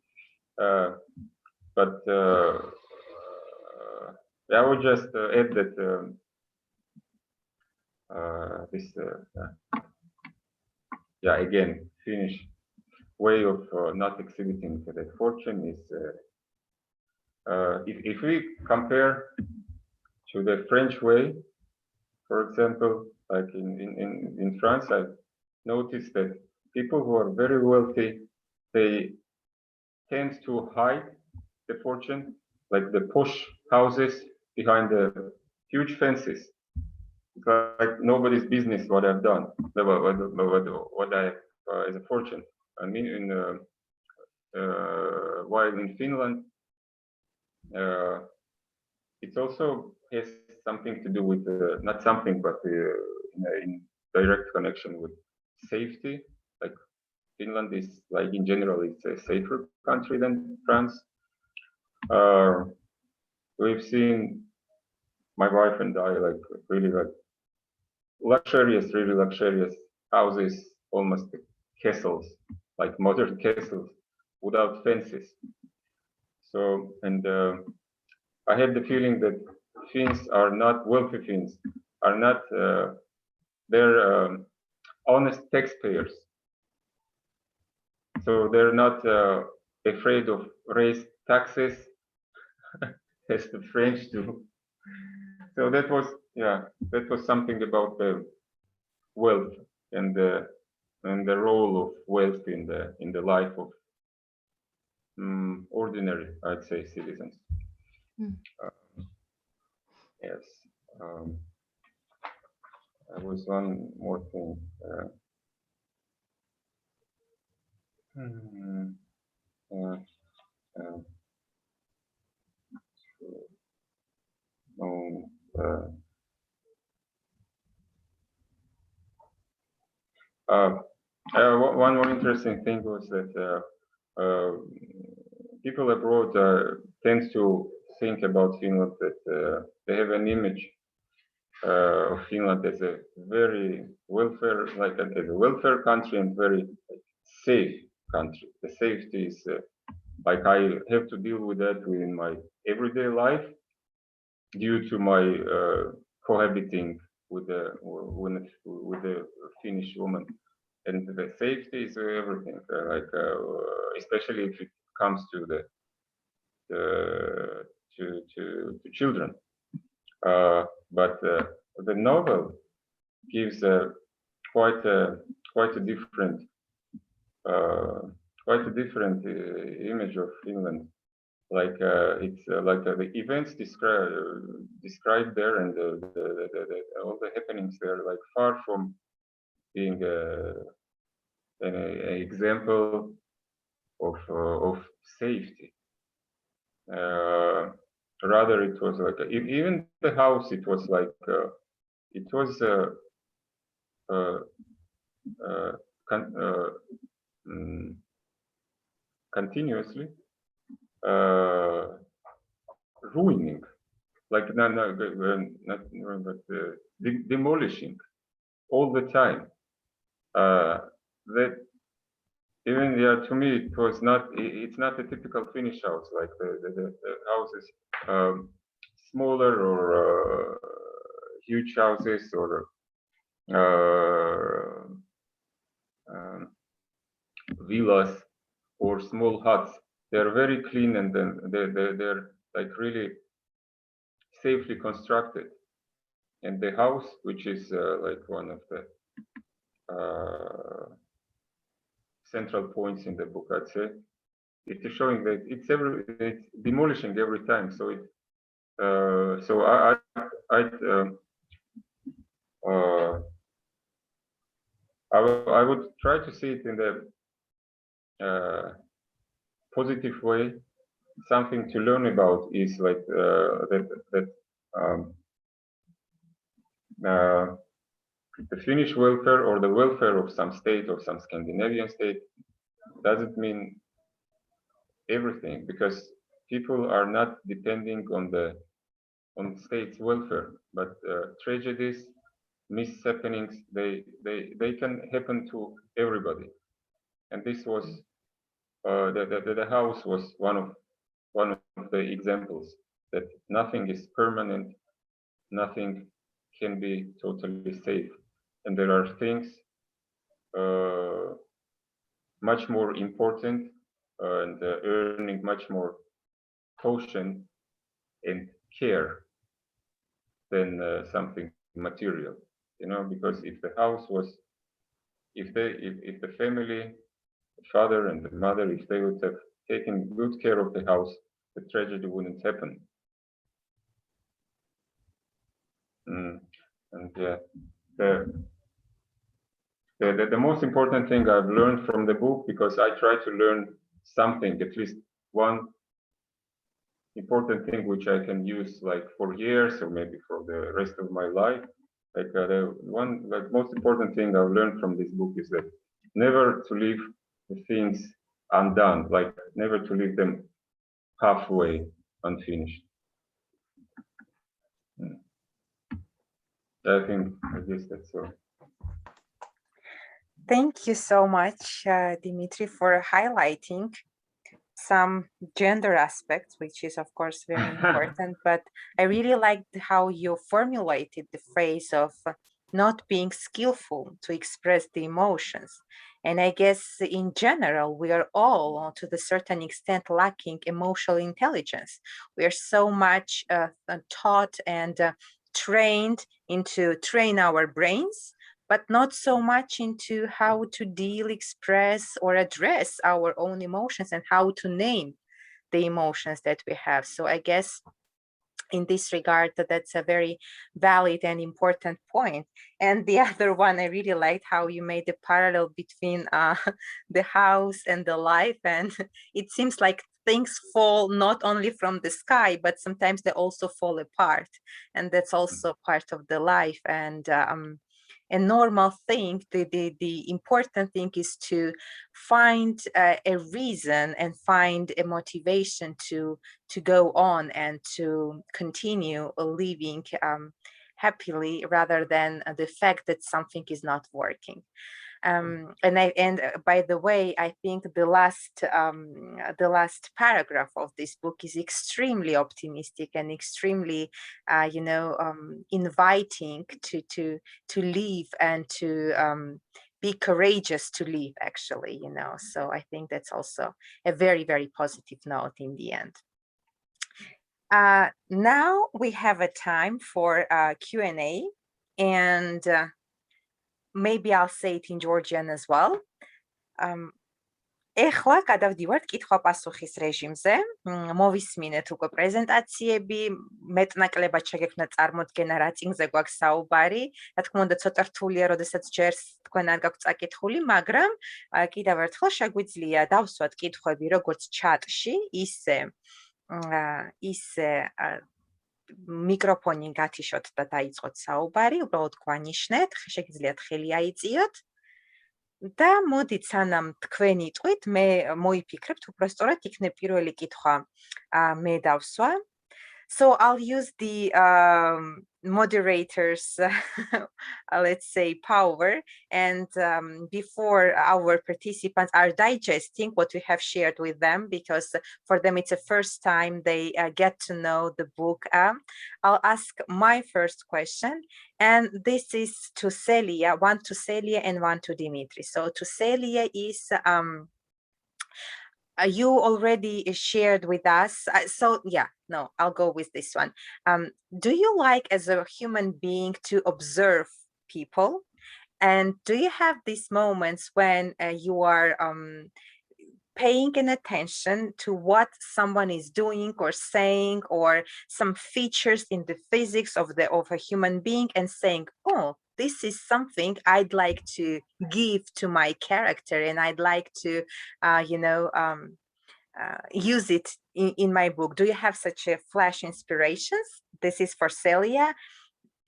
But I would just add that this again, Finnish way of not exhibiting that fortune is if we compare to the French way, for example, like in France, I noticed that people who are very wealthy, they tend to hide the fortune, like the posh houses behind the huge fences. It's like nobody's business what I've done, what I have as a fortune. I mean, while in Finland, it also has something to do with not something, but in direct connection with safety. Like Finland is, like in general, it's a safer country than France. We've seen, my wife and I, like really like really luxurious houses, almost castles, like modern castles without fences. So, and I had the feeling that Finns are not, wealthy Finns are not, they're honest taxpayers. So they're not afraid of raised taxes as the French do. So that was, that was something about the wealth and the role of wealth in the life of ordinary, I'd say, citizens. Yes. There was one more thing. One more interesting thing was that people abroad tend to think about Finland that they have an image of Finland as a very welfare, as a welfare country and very safe country. The safety is like I have to deal with that in my everyday life due to my cohabiting with the Finnish woman, and the safety is everything. Especially if it comes to to children. But the novel gives quite a different image of Finland. Like it's like the events described there, and all the happenings there, like far from being an example of safety. Rather, it was like even the house. It was like it was continuously ruining, like demolishing all the time. That even to me it was not. It's not a typical Finnish house, like the houses, smaller or huge houses or villas. or small huts. They're very clean, and then they're like really safely constructed. And the house, which is like one of the central points in the book, I'd say, it is showing that it's demolishing every time. So it so I would try to see it in the positive way. Something to learn about is like the Finnish welfare, or the welfare of some state or some Scandinavian state, doesn't mean everything, because people are not depending on the state's welfare, but tragedies, mishappenings, they can happen to everybody. And this was the house was one of the examples that nothing is permanent, nothing can be totally safe, and there are things much more important and earning much more caution and care than something material, you know, because if the house was, if the family, the father and the mother, if they would have taken good care of the house, the tragedy wouldn't happen. And the most important thing I've learned from the book, because I try to learn something, at least one important thing which I can use like for years or maybe for the rest of my life. Like the most important thing I've learned from this book is that never to leave the things undone, like never to leave them halfway unfinished. I guess that's all. Thank you so much, Dimitri, for highlighting some gender aspects, which is of course very important, but I really liked how you formulated the phrase of not being skillful to express the emotions. And I guess in general, we are all to the certain extent lacking emotional intelligence. We are so much taught and trained into train our brains, but not so much into how to deal, express, or address our own emotions and how to name the emotions that we have. So I guess in this regard, that's a very valid and important point. And the other one, I really liked how you made the parallel between the house and the life. And it seems like things fall not only from the sky, but sometimes they also fall apart. And that's also part of the life. And a normal thing, the important thing is to find a reason and find a motivation to go on and to continue living happily, rather than the fact that something is not working. And by the way, I think the last paragraph of this book is extremely optimistic and extremely, inviting to live and to be courageous to live, actually, So I think that's also a very, very positive note in the end. Now we have a time for Q&A, and maybe I'll say it in Georgian as well. ეხლა გადავდივართ კითხვა-პასუხის რეჟიმზე. მოვისმინეთ უკვე პრეზენტაციები, მეტნაკლებად შეგექმნა წარმოდგენა რა წიგნზე გვაქვს საუბარი. რა თქმა უნდა, ცოტა რთულია, როდესაც ჯერს თქვენ არ გაქვთ წაკითხული, მაგრამ კიდევ ერთხელ შეგვიძლია დავსვათ კითხვები როგორც ჩატში, ისე მიკროფონი გათიშოთ და დაიწყოთ საუბარი, უბრალოდ გვანიშნეთ, შეგიძლიათ ხელი აიწიოთ. და მოდით, სანამ თქვენ იტყვით, მე მოიფიქრებთ, უბრალოდ იქნებ პირველი კითხვა მე დავსვა. So I'll use the moderators, let's say, power, and before our participants are digesting what we have shared with them, because for them it's the first time they get to know the book, I'll ask my first question, and this is to Seleia, one to Seleia and one to Dimitri. So to Seleia is, you already shared with us. So yeah, no, I'll go with this one. Do you like as a human being to observe people? And do you have these moments when you are paying an attention to what someone is doing or saying, or some features in the physics of a human being, and saying, oh, this is something I'd like to give to my character, and I'd like to use it in my book? Do you have such a flash inspirations? This is for Celia.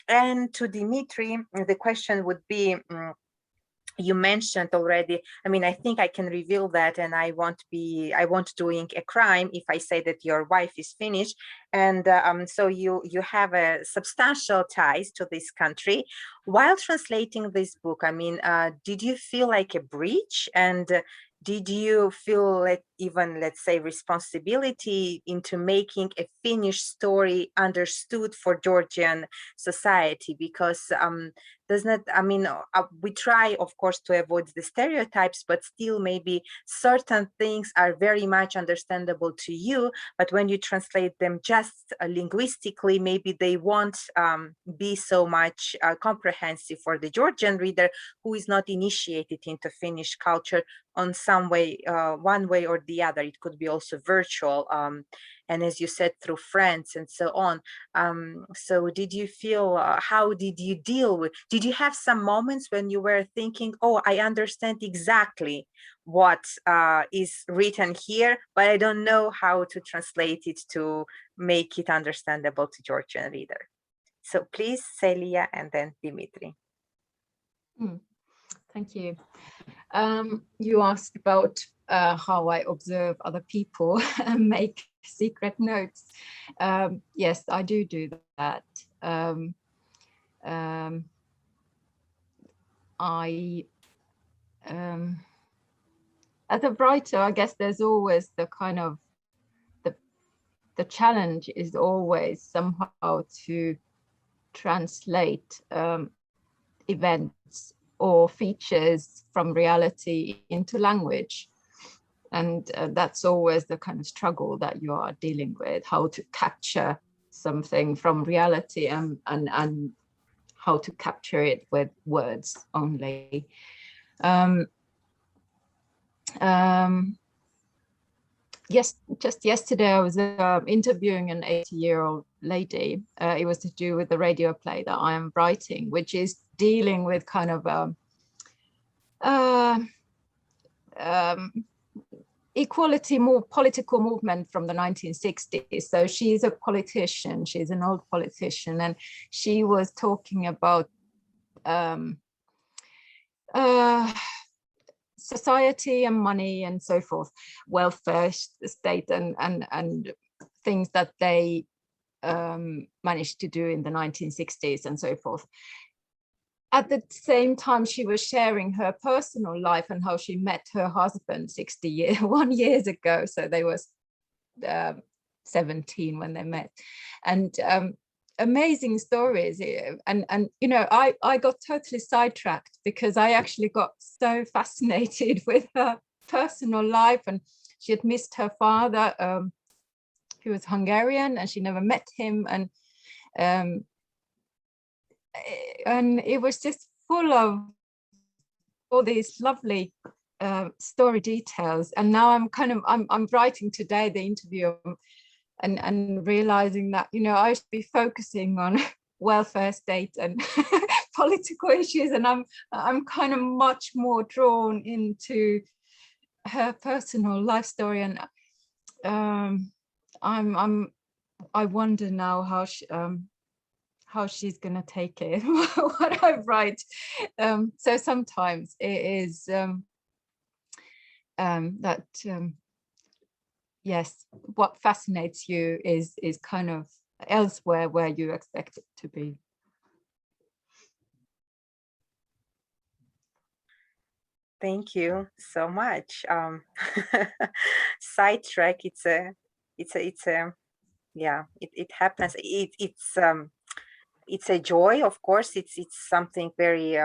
And to Dimitri, the question would be, you mentioned already, I mean, I think I can reveal that, and I won't doing a crime if I say that your wife is Finnish, and so you have a substantial ties to this country. While translating this book, I mean, did you feel like a breach, and did you feel even, let's say, responsibility into making a Finnish story understood for Georgian society? Because does not, I mean, we try, of course, to avoid the stereotypes, but still maybe certain things are very much understandable to you, but when you translate them just linguistically, maybe they won't be so much comprehensive for the Georgian reader who is not initiated into Finnish culture on some way, one way or the other. It could be also virtual, and as you said, through friends and so on. So did you feel, how did you deal with, did you have some moments when you were thinking, oh, I understand exactly what is written here, but I don't know how to translate it to make it understandable to Georgian reader? So please, Celia, and then Dimitri. Thank you. You asked about how I observe other people and make secret notes. Yes, I do that. As a writer, I guess there's always the kind of the challenge is always somehow to translate events or features from reality into language. And that's always the kind of struggle that you are dealing with, how to capture something from reality and how to capture it with words only. Yes, just yesterday I was interviewing an 80-year-old lady. It was to do with the radio play that I am writing, which is dealing with kind of equality, more political movement from the 1960s. So she's a politician, she's an old politician, and she was talking about society and money and so forth, welfare state and things that they managed to do in the 1960s and so forth. At the same time, she was sharing her personal life and how she met her husband 61 years ago. So they were 17 when they met, and amazing stories. And you know, I got totally sidetracked because I actually got so fascinated with her personal life, and she had missed her father, who was Hungarian, and she never met him, and it was just full of all these lovely story details. And now I'm writing today the interview and realizing that, you know, I should be focusing on welfare state and political issues, and I'm kind of much more drawn into her personal life story, and I wonder now how she's gonna take it, what I write. So sometimes it is that yes, what fascinates you is kind of elsewhere where you expect it to be. Thank you so much. Sidetrack. It's a yeah. It happens. It's a joy. Of course, it's something very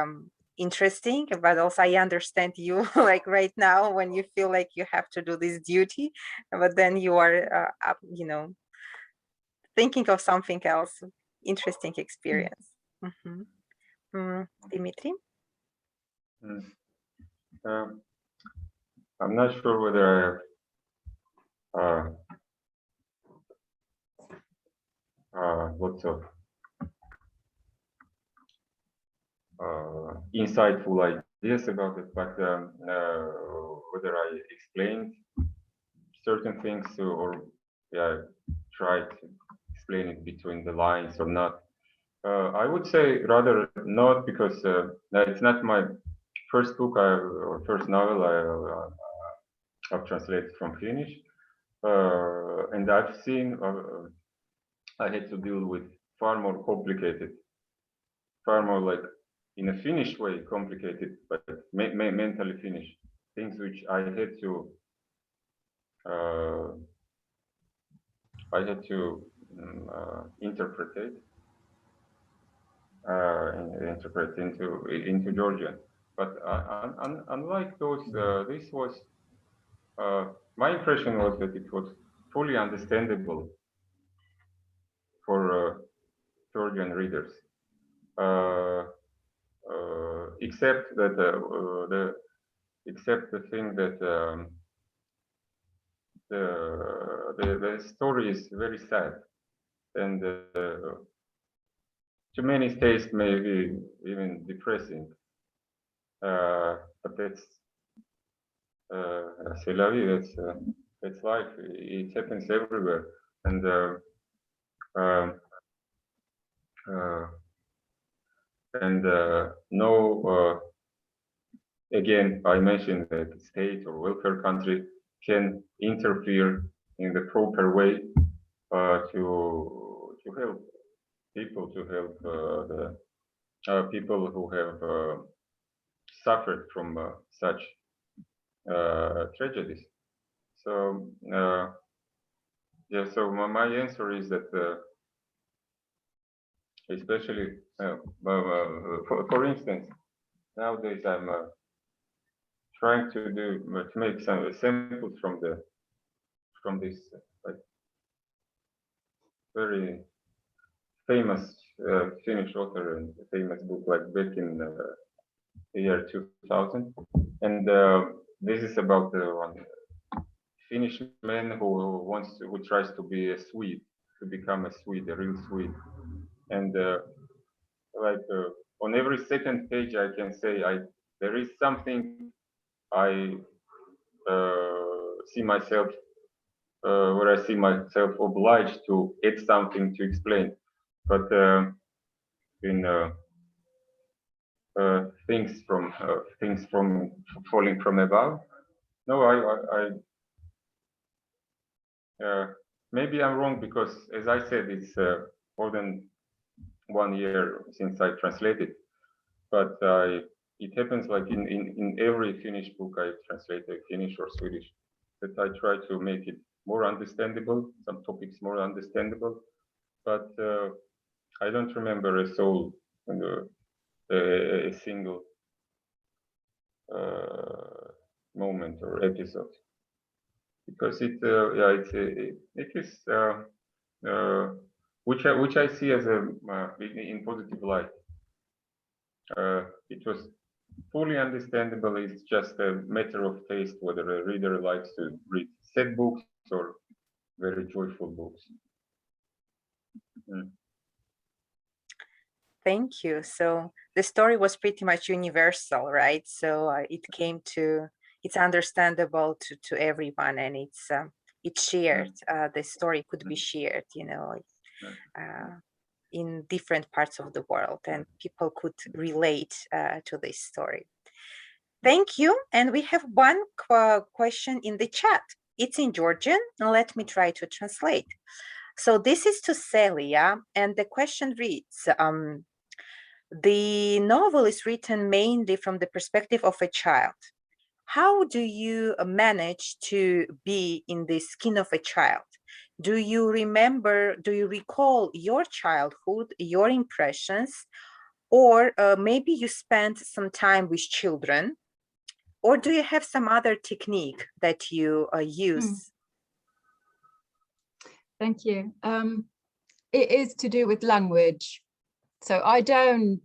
interesting, but also I understand you like right now when you feel like you have to do this duty, but then you are, thinking of something else. Interesting experience. Dimitri? I'm not sure whether I have lots of insightful ideas about it, but whether I explained certain things or tried to explain it between the lines or not. I would say rather not, because it's not my first book or first novel I've translated from Finnish, and I've seen I had to deal with far more complicated, far more like in a Finnish way complicated, but mentally Finnish things which I had to interpret into Georgian. But unlike those, this was my impression was that it was fully understandable for Georgian readers, except that the thing that the story is very sad, and to many taste maybe even depressing, but that's c'est la vie, that's life. It happens everywhere, and no, again, I mentioned that the state or welfare country can interfere in the proper way to help people, to help the people who have suffered from such tragedies. So so my answer is that especially for instance, nowadays I'm trying to make some samples from this like very famous Finnish author and famous book, like back in the year 2000, and this is about one Finnish man who tries to be a Swede, to become a Swede, a real Swede, and on every second page I can say there is something I see myself where I see myself obliged to add something to explain, but in things from falling from above. No, maybe I'm wrong, because as I said, it's more than 1 year since I translated, but it happens like in every Finnish book I translate, Finnish or Swedish, that I try to make it more understandable, some topics more understandable, but I don't remember a single moment or episode, because it is which I see as in positive light. It was fully understandable. It's just a matter of taste whether a reader likes to read sad books or very joyful books. Thank you. So the story was pretty much universal, right? So it's understandable to everyone, and it's shared. The story could be shared, in different parts of the world, and people could relate to this story. Thank you. And we have one question in the chat. It's in Georgian. Let me try to translate. So this is to Seleya, and the question reads, the novel is written mainly from the perspective of a child. How do you manage to be in the skin of a child? Do you recall your childhood, your impressions, or maybe you spend some time with children, or do you have some other technique that you use? Thank you. It is to do with language. So I don't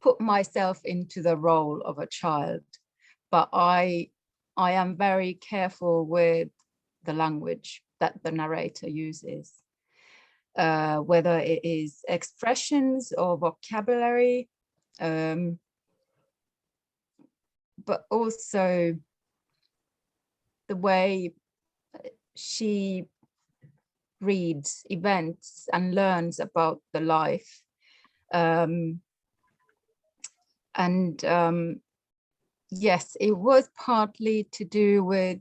put myself into the role of a child, but I am very careful with the language that the narrator uses, whether it is expressions or vocabulary, but also the way she reads events and learns about the life. Yes, it was partly to do with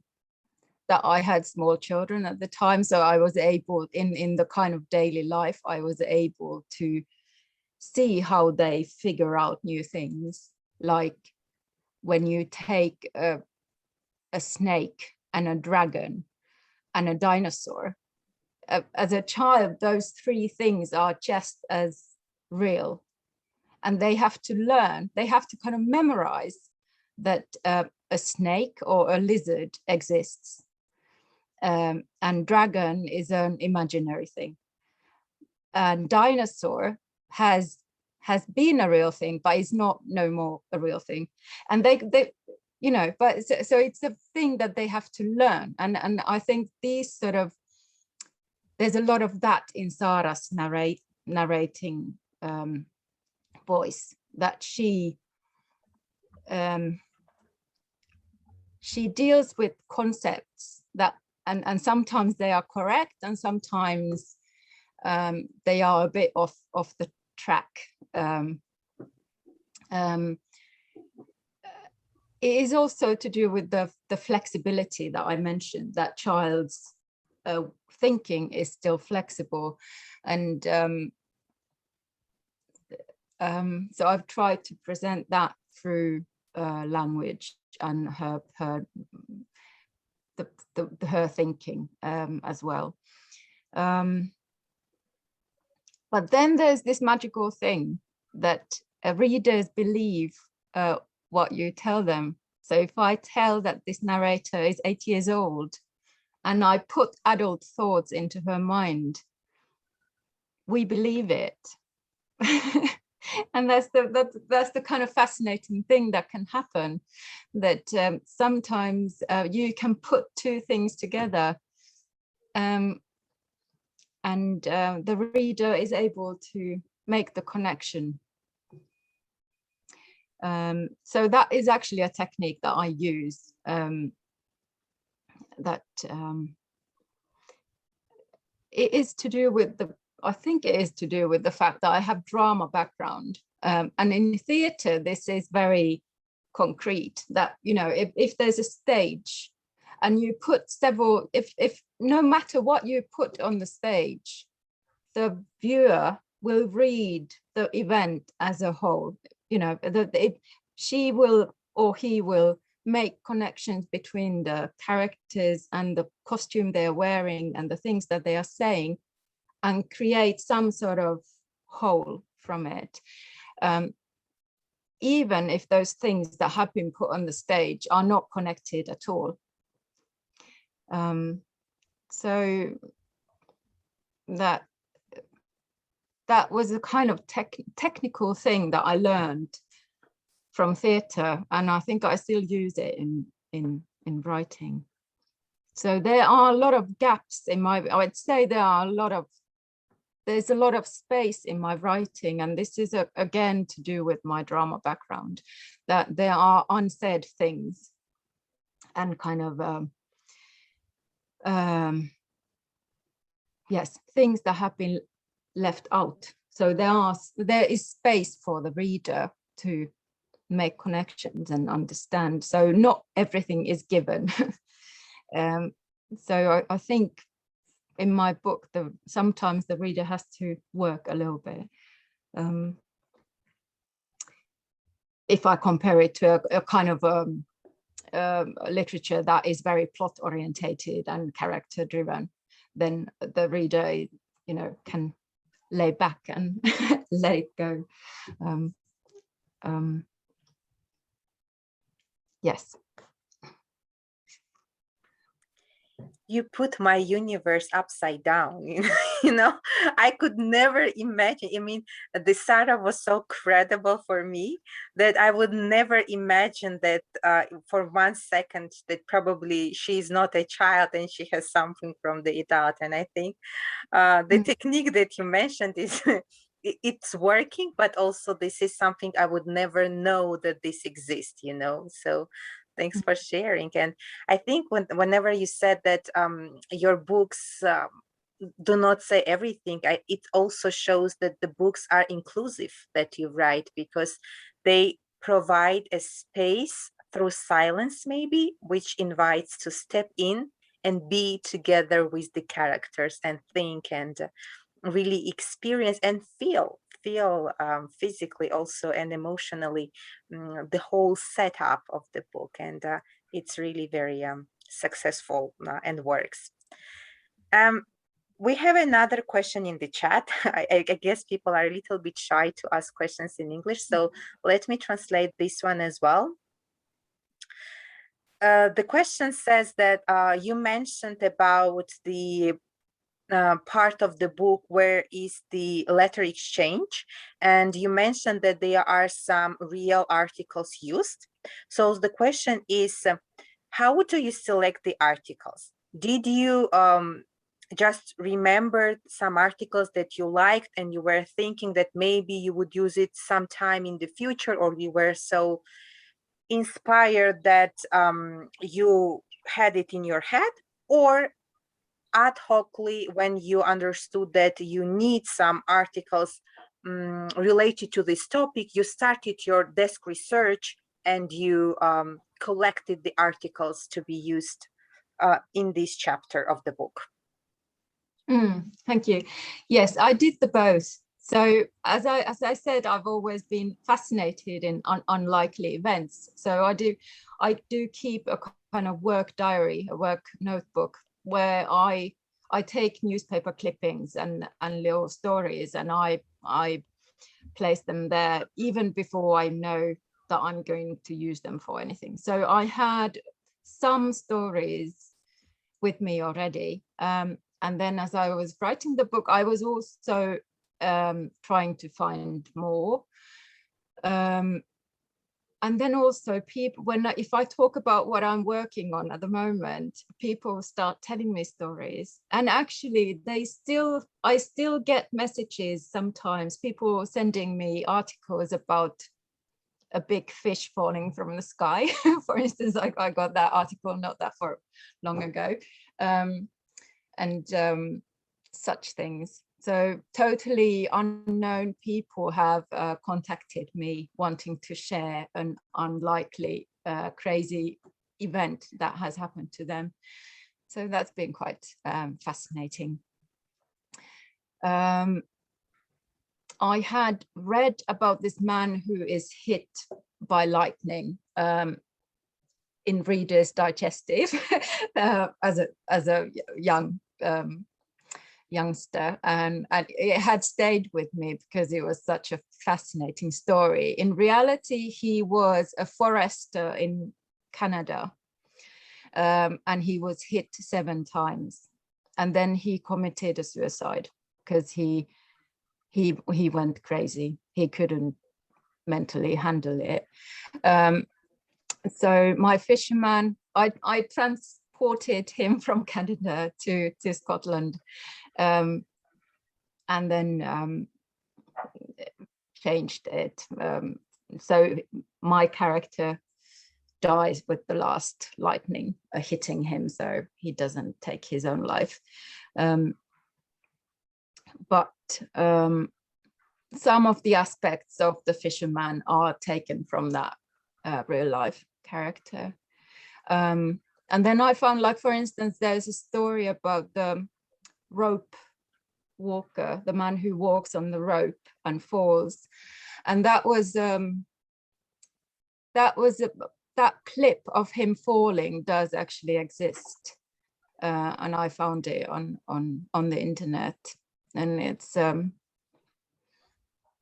that I had small children at the time, so I was able, in the kind of daily life, I was able to see how they figure out new things, like when you take a snake and a dragon and a dinosaur. As a child, those three things are just as real, and they have to learn, they have to kind of memorize that a snake or a lizard exists, and dragon is an imaginary thing, and dinosaur has been a real thing, but is not no more a real thing. And they you know, but so it's a thing that they have to learn, and I think these sort of, there's a lot of that in Sara's narrating voice, that she deals with concepts that, and sometimes they are correct, and sometimes they are a bit off the track. It is also to do with the flexibility that I mentioned, that child's thinking is still flexible, and so I've tried to present that through language and her thinking as well. But then there's this magical thing that readers believe what you tell them. So if I tell that this narrator is 8 years old and I put adult thoughts into her mind, we believe it. And that's the kind of fascinating thing that can happen, that sometimes you can put two things together, and the reader is able to make the connection. So that is actually a technique that I use, that it is to do with I think it is to do with the fact that I have drama background, and in theatre this is very concrete, that, you know, if there's a stage and you put several, if no matter what you put on the stage, the viewer will read the event as a whole. You know, she will or he will make connections between the characters and the costume they're wearing and the things that they are saying, and create some sort of whole from it, even if those things that have been put on the stage are not connected at all. So that was a kind of technical thing that I learned from theatre, and I think I still use it in writing. So there are a lot of gaps in my, I would say there's a lot of space in my writing, and this is again to do with my drama background, that there are unsaid things and kind of yes, things that have been left out. So there is space for the reader to make connections and understand. So not everything is given. So I think in my book, sometimes the reader has to work a little bit. If I compare it to a kind of literature that is very plot orientated and character driven, then the reader, you know, can lay back and let it go. Yes. You put my universe upside down. You know, I could never imagine. I mean, the Sarah was so credible for me that I would never imagine that for 1 second that probably she's not a child and she has something from the adult. And I think the technique that you mentioned is it's working, but also this is something I would never know that this exists, you know. So thanks for sharing. And I think whenever you said that your books do not say everything, it also shows that the books are inclusive that you write, because they provide a space through silence, maybe, which invites to step in and be together with the characters and think and really experience and feel physically also and emotionally the whole setup of the book. And it's really very successful and works. We have another question in the chat. I guess people are a little bit shy to ask questions in English, so let me translate this one as well. The question says that you mentioned about the part of the book where is the letter exchange, and you mentioned that there are some real articles used. So the question is, how do you select the articles? Did you just remember some articles that you liked and you were thinking that maybe you would use it sometime in the future, or you were so inspired that you had it in your head, or ad hocly, when you understood that you need some articles related to this topic, you started your desk research and you collected the articles to be used in this chapter of the book? Thank you. Yes, I did the both. So as I said, I've always been fascinated in unlikely events. So I do keep a kind of work diary, a work notebook, where I take newspaper clippings and little stories, and I place them there even before I know that I'm going to use them for anything. So I had some stories with me already, and then as I was writing the book, I was also trying to find more. And then also people, if I talk about what I'm working on at the moment, people start telling me stories. And actually I still get messages sometimes, people sending me articles about a big fish falling from the sky. For instance, I got that article not that far long ago, and such things. So totally unknown people have contacted me wanting to share an unlikely, crazy event that has happened to them. So that's been quite fascinating. I had read about this man who is hit by lightning in Reader's Digestive as a young youngster, and it had stayed with me because it was such a fascinating story. In reality, he was a forester in Canada, and he was hit 7 times, and then he committed a suicide because he went crazy. He couldn't mentally handle it. So my fisherman, I transported him from Canada to Scotland, and then changed it. So my character dies with the last lightning hitting him, so he doesn't take his own life. But some of the aspects of the fisherman are taken from that real life character. And then I found, like, for instance, there's a story about the rope walker, the man who walks on the rope and falls, and that clip of him falling does actually exist, and I found it on the internet, and it's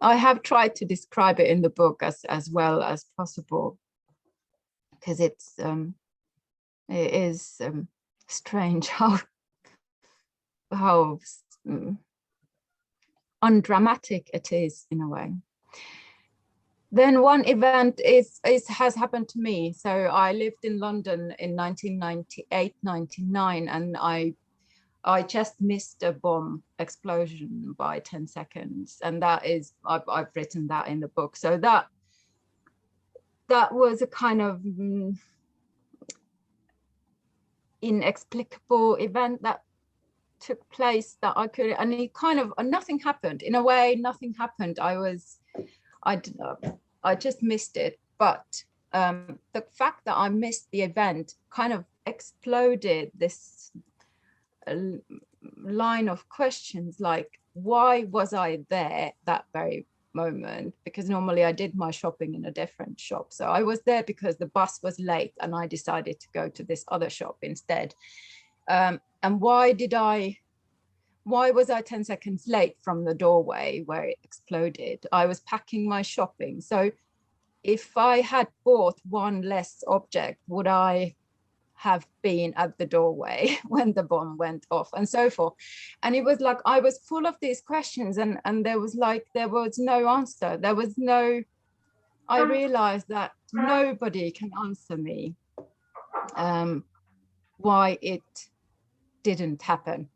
I have tried to describe it in the book as well as possible, because it is strange how undramatic it is in a way. Then one event has happened to me. So I lived in London in 1998-99, and I just missed a bomb explosion by 10 seconds. And that is, I've written that in the book. So that was a kind of inexplicable event that took place that I could, and it kind of, nothing happened. In a way, nothing happened. I just missed it. But the fact that I missed the event kind of exploded this line of questions, like, why was I there that very moment? Because normally I did my shopping in a different shop. So I was there because the bus was late and I decided to go to this other shop instead. And why was I 10 seconds late from the doorway where it exploded? I was packing my shopping. So if I had bought one less object, would I have been at the doorway when the bomb went off, and so forth? And it was like I was full of these questions, and there was no answer. I realized that nobody can answer me why it didn't happen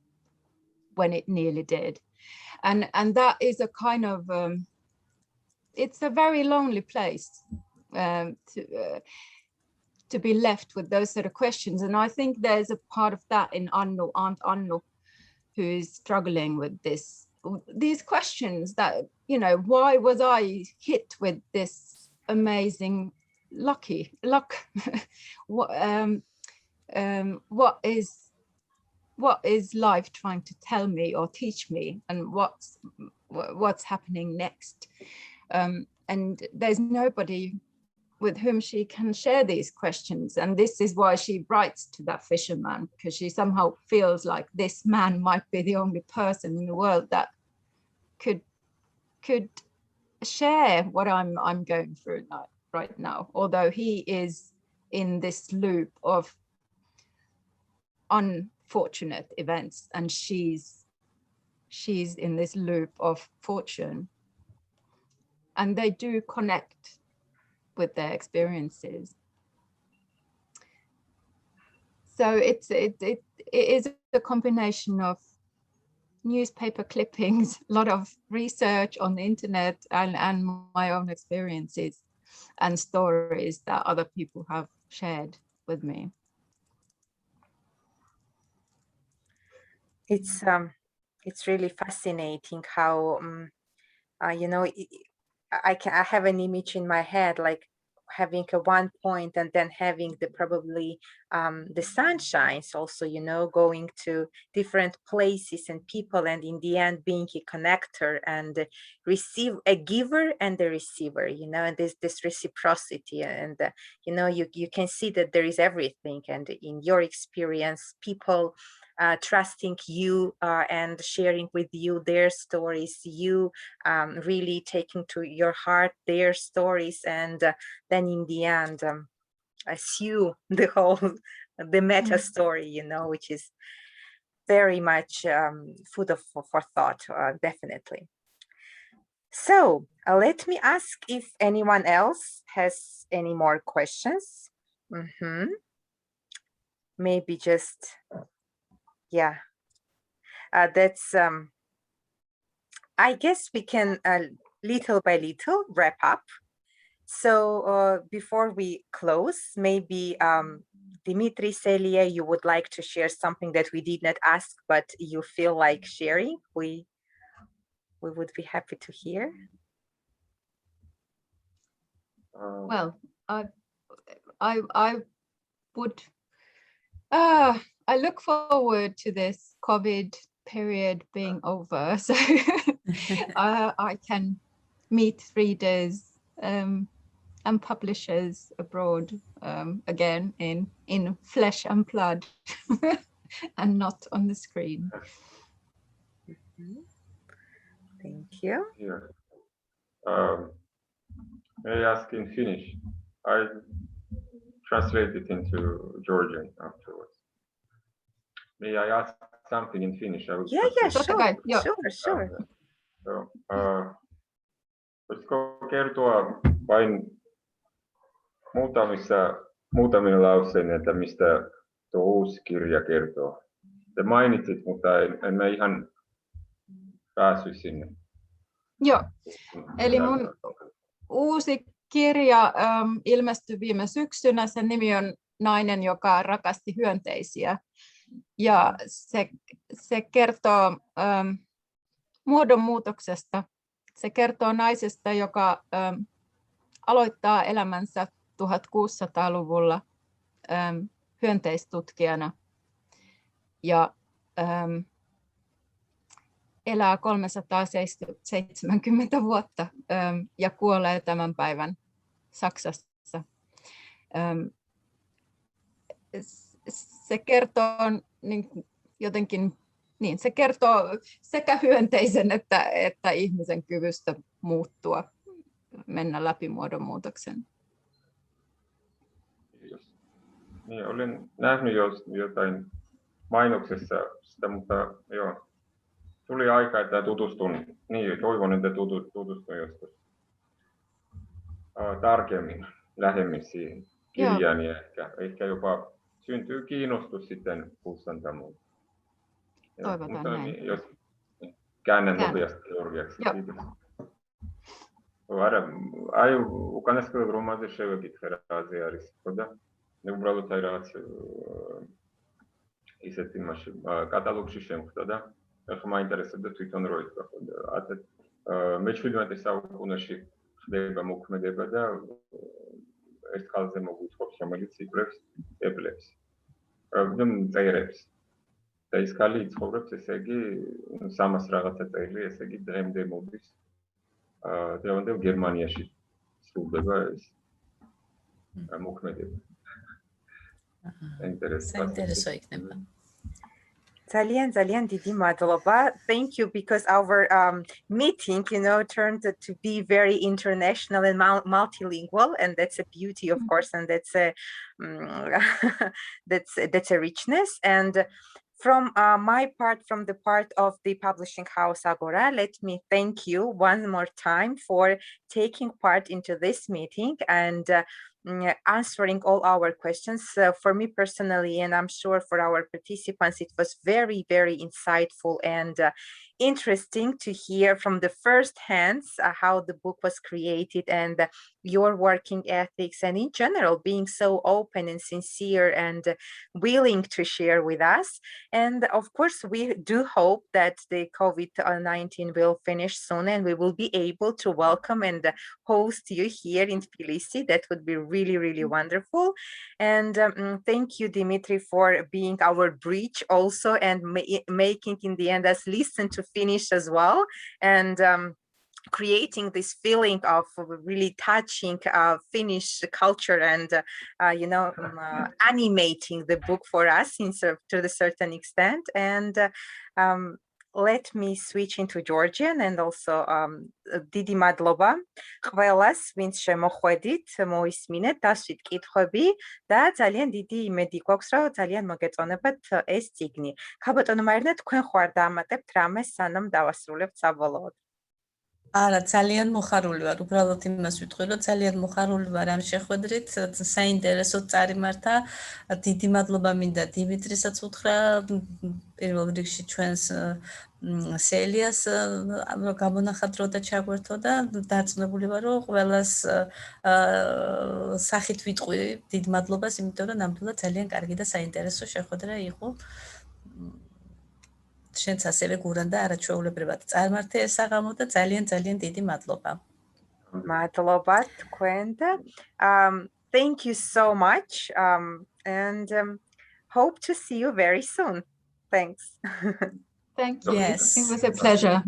when it nearly did. And that is a kind of it's a very lonely place to be left with those sort of questions. And I think there's a part of that in Aunt Annu, who is struggling with these questions that, why was I hit with this amazing luck? What is life trying to tell me or teach me, and what's happening next? And there's nobody with whom she can share these questions. And this is why she writes to that fisherman, because she somehow feels like this man might be the only person in the world that could share what I'm going through right now, although he is in this loop of unfortunate events and she's in this loop of fortune, and they do connect with their experiences. So it is a combination of newspaper clippings, a lot of research on the internet, and my own experiences and stories that other people have shared with me. It's really fascinating how I have an image in my head, like having a one point and then having probably the sunshines also, going to different places and people, and in the end being a connector and a giver and a receiver, and this reciprocity, and you can see that there is everything, and in your experience, people trusting you and sharing with you their stories, you really taking to your heart their stories, and then in the end assume the meta story, which is very much food for thought, definitely. So let me ask if anyone else has any more questions. Maybe just, yeah, that's I guess we can little by little wrap up. So before we close, maybe Dimitri, Celia, you would like to share something that we did not ask, but you feel like sharing? We would be happy to hear. Well, I would. I look forward to this COVID period being over, so I can meet readers and publishers abroad again in flesh and blood and not on the screen. Thank you. Yeah. May I ask in Finnish? I translate it into Georgian afterwards. May I ask something in Finnish? I will Yeah, Yeah. sure. So, voisiko kertoa vain muutamilla lausein, että mistä tuo uusi kirja kertoo? Te mainitsit, mutta en ihan päässyt sinne. Joo, eli mun uusi kirja ilmestyi viime syksynä. Sen nimi on Nainen, joka rakasti hyönteisiä. Ja se kertoo muodonmuutoksesta. Se kertoo naisesta, joka aloittaa elämänsä 1600-luvulla hyönteistutkijana ja elää 370 vuotta ja kuolee tämän päivän Saksassa. Se kertoo se kertoo sekä hyönteisen että ihmisen kyvystä muuttua, mennä läpi muodonmuutoksen. Niin, olen nähnyt jotain mainoksessa sitä, mutta joo, tuli aika, että tutustun. Niin, toivon, että tutustun joskus tarkemmin, lähemmin siihen kirjaan ja ehkä jopa syntyy kiinnostus sitten kustantamoon. Toivotaan näin. Jos käännän nopeasti georgiaksi. Kiitos. აი უკანასკნელ რომანზე შევეკითხე რა აზე არის ხო და მე უბრალოდ აი რაღაც ისეთ იმაში კატალოგში შემხვდა და ახლა მაინტერესებდა თვითონ რო ითქვა ხო და ასეთ მე-17 საუკუნეში ხდება მოქმედება და ერთ ხალხზე მოგვითხრობს რომელიც იკვლევს ეპლებს და წერებს და ის ხალი იცხოვრებს ესე იგი 300 რაღაცა წელი ესე იგი დღემდე მოდის დღევანდელ გერმანიაში სრულდება ეს მოქმედება. საინტერესო იქნება. ძალიან დიდი მადლობა. Thank you, because our meeting, turned to be very international and multilingual, and that's a beauty, of course, and that's a richness. And from my part, from the part of the publishing house Agora, let me thank you one more time for taking part into this meeting and answering all our questions. For me personally, and I'm sure for our participants, it was very, very insightful and interesting to hear from the first hands how the book was created and your working ethics, and in general being so open and sincere and willing to share with us. And of course, we do hope that the COVID-19 will finish soon and we will be able to welcome and host you here in Tbilisi. That would be really, really wonderful. And thank you, Dimitri, for being our bridge also and making in the end us listen to Finnish as well, and creating this feeling of really touching Finnish culture and animating the book for us to a certain extent. And let me switch into Georgian and also დიდი მადლობა ყველას, ვინც შემოხვედით, მოისმინეთ, დასვით კითხვები და ძალიან დიდი იმედი გვაქვს, რომ ძალიან მოგეწონებათ ეს წიგნი. ქაბატონო მარინა, თქვენ ხوار დაამატებთ რამე სანამ დავასრულებთ საბოლოოდ? არა, ძალიან მოხარული ვარ, უბრალოდ იმას ვიტყვი, რომ ძალიან მოხარული ვარ ამ შეხვედრით, საინტერესო წარიმართა. დიდი მადლობა მინდა დიმიტრისაც უთხრა, პირველ რიგში ჩვენს სელიას გამონახა დრო და ჩაგვერთო და დარწმუნებული ვარ, რომ ყველას სახით ვიტყვი დიდ მადლობას, იმიტომ რომ ნამდვილად ძალიან კარგი და საინტერესო შეხვედრა იყო. შენც ასევე გურანდა არაჩვეულებრივად წარმართე ეს საღამო და ძალიან დიდი მადლობა. მადლობა თქვენ და thank you so much and hope to see you very soon. Thanks. Thank you. Yes. It was a pleasure.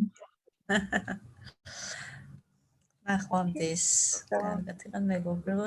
ნახვამდის. კარგად, მეგობრებო,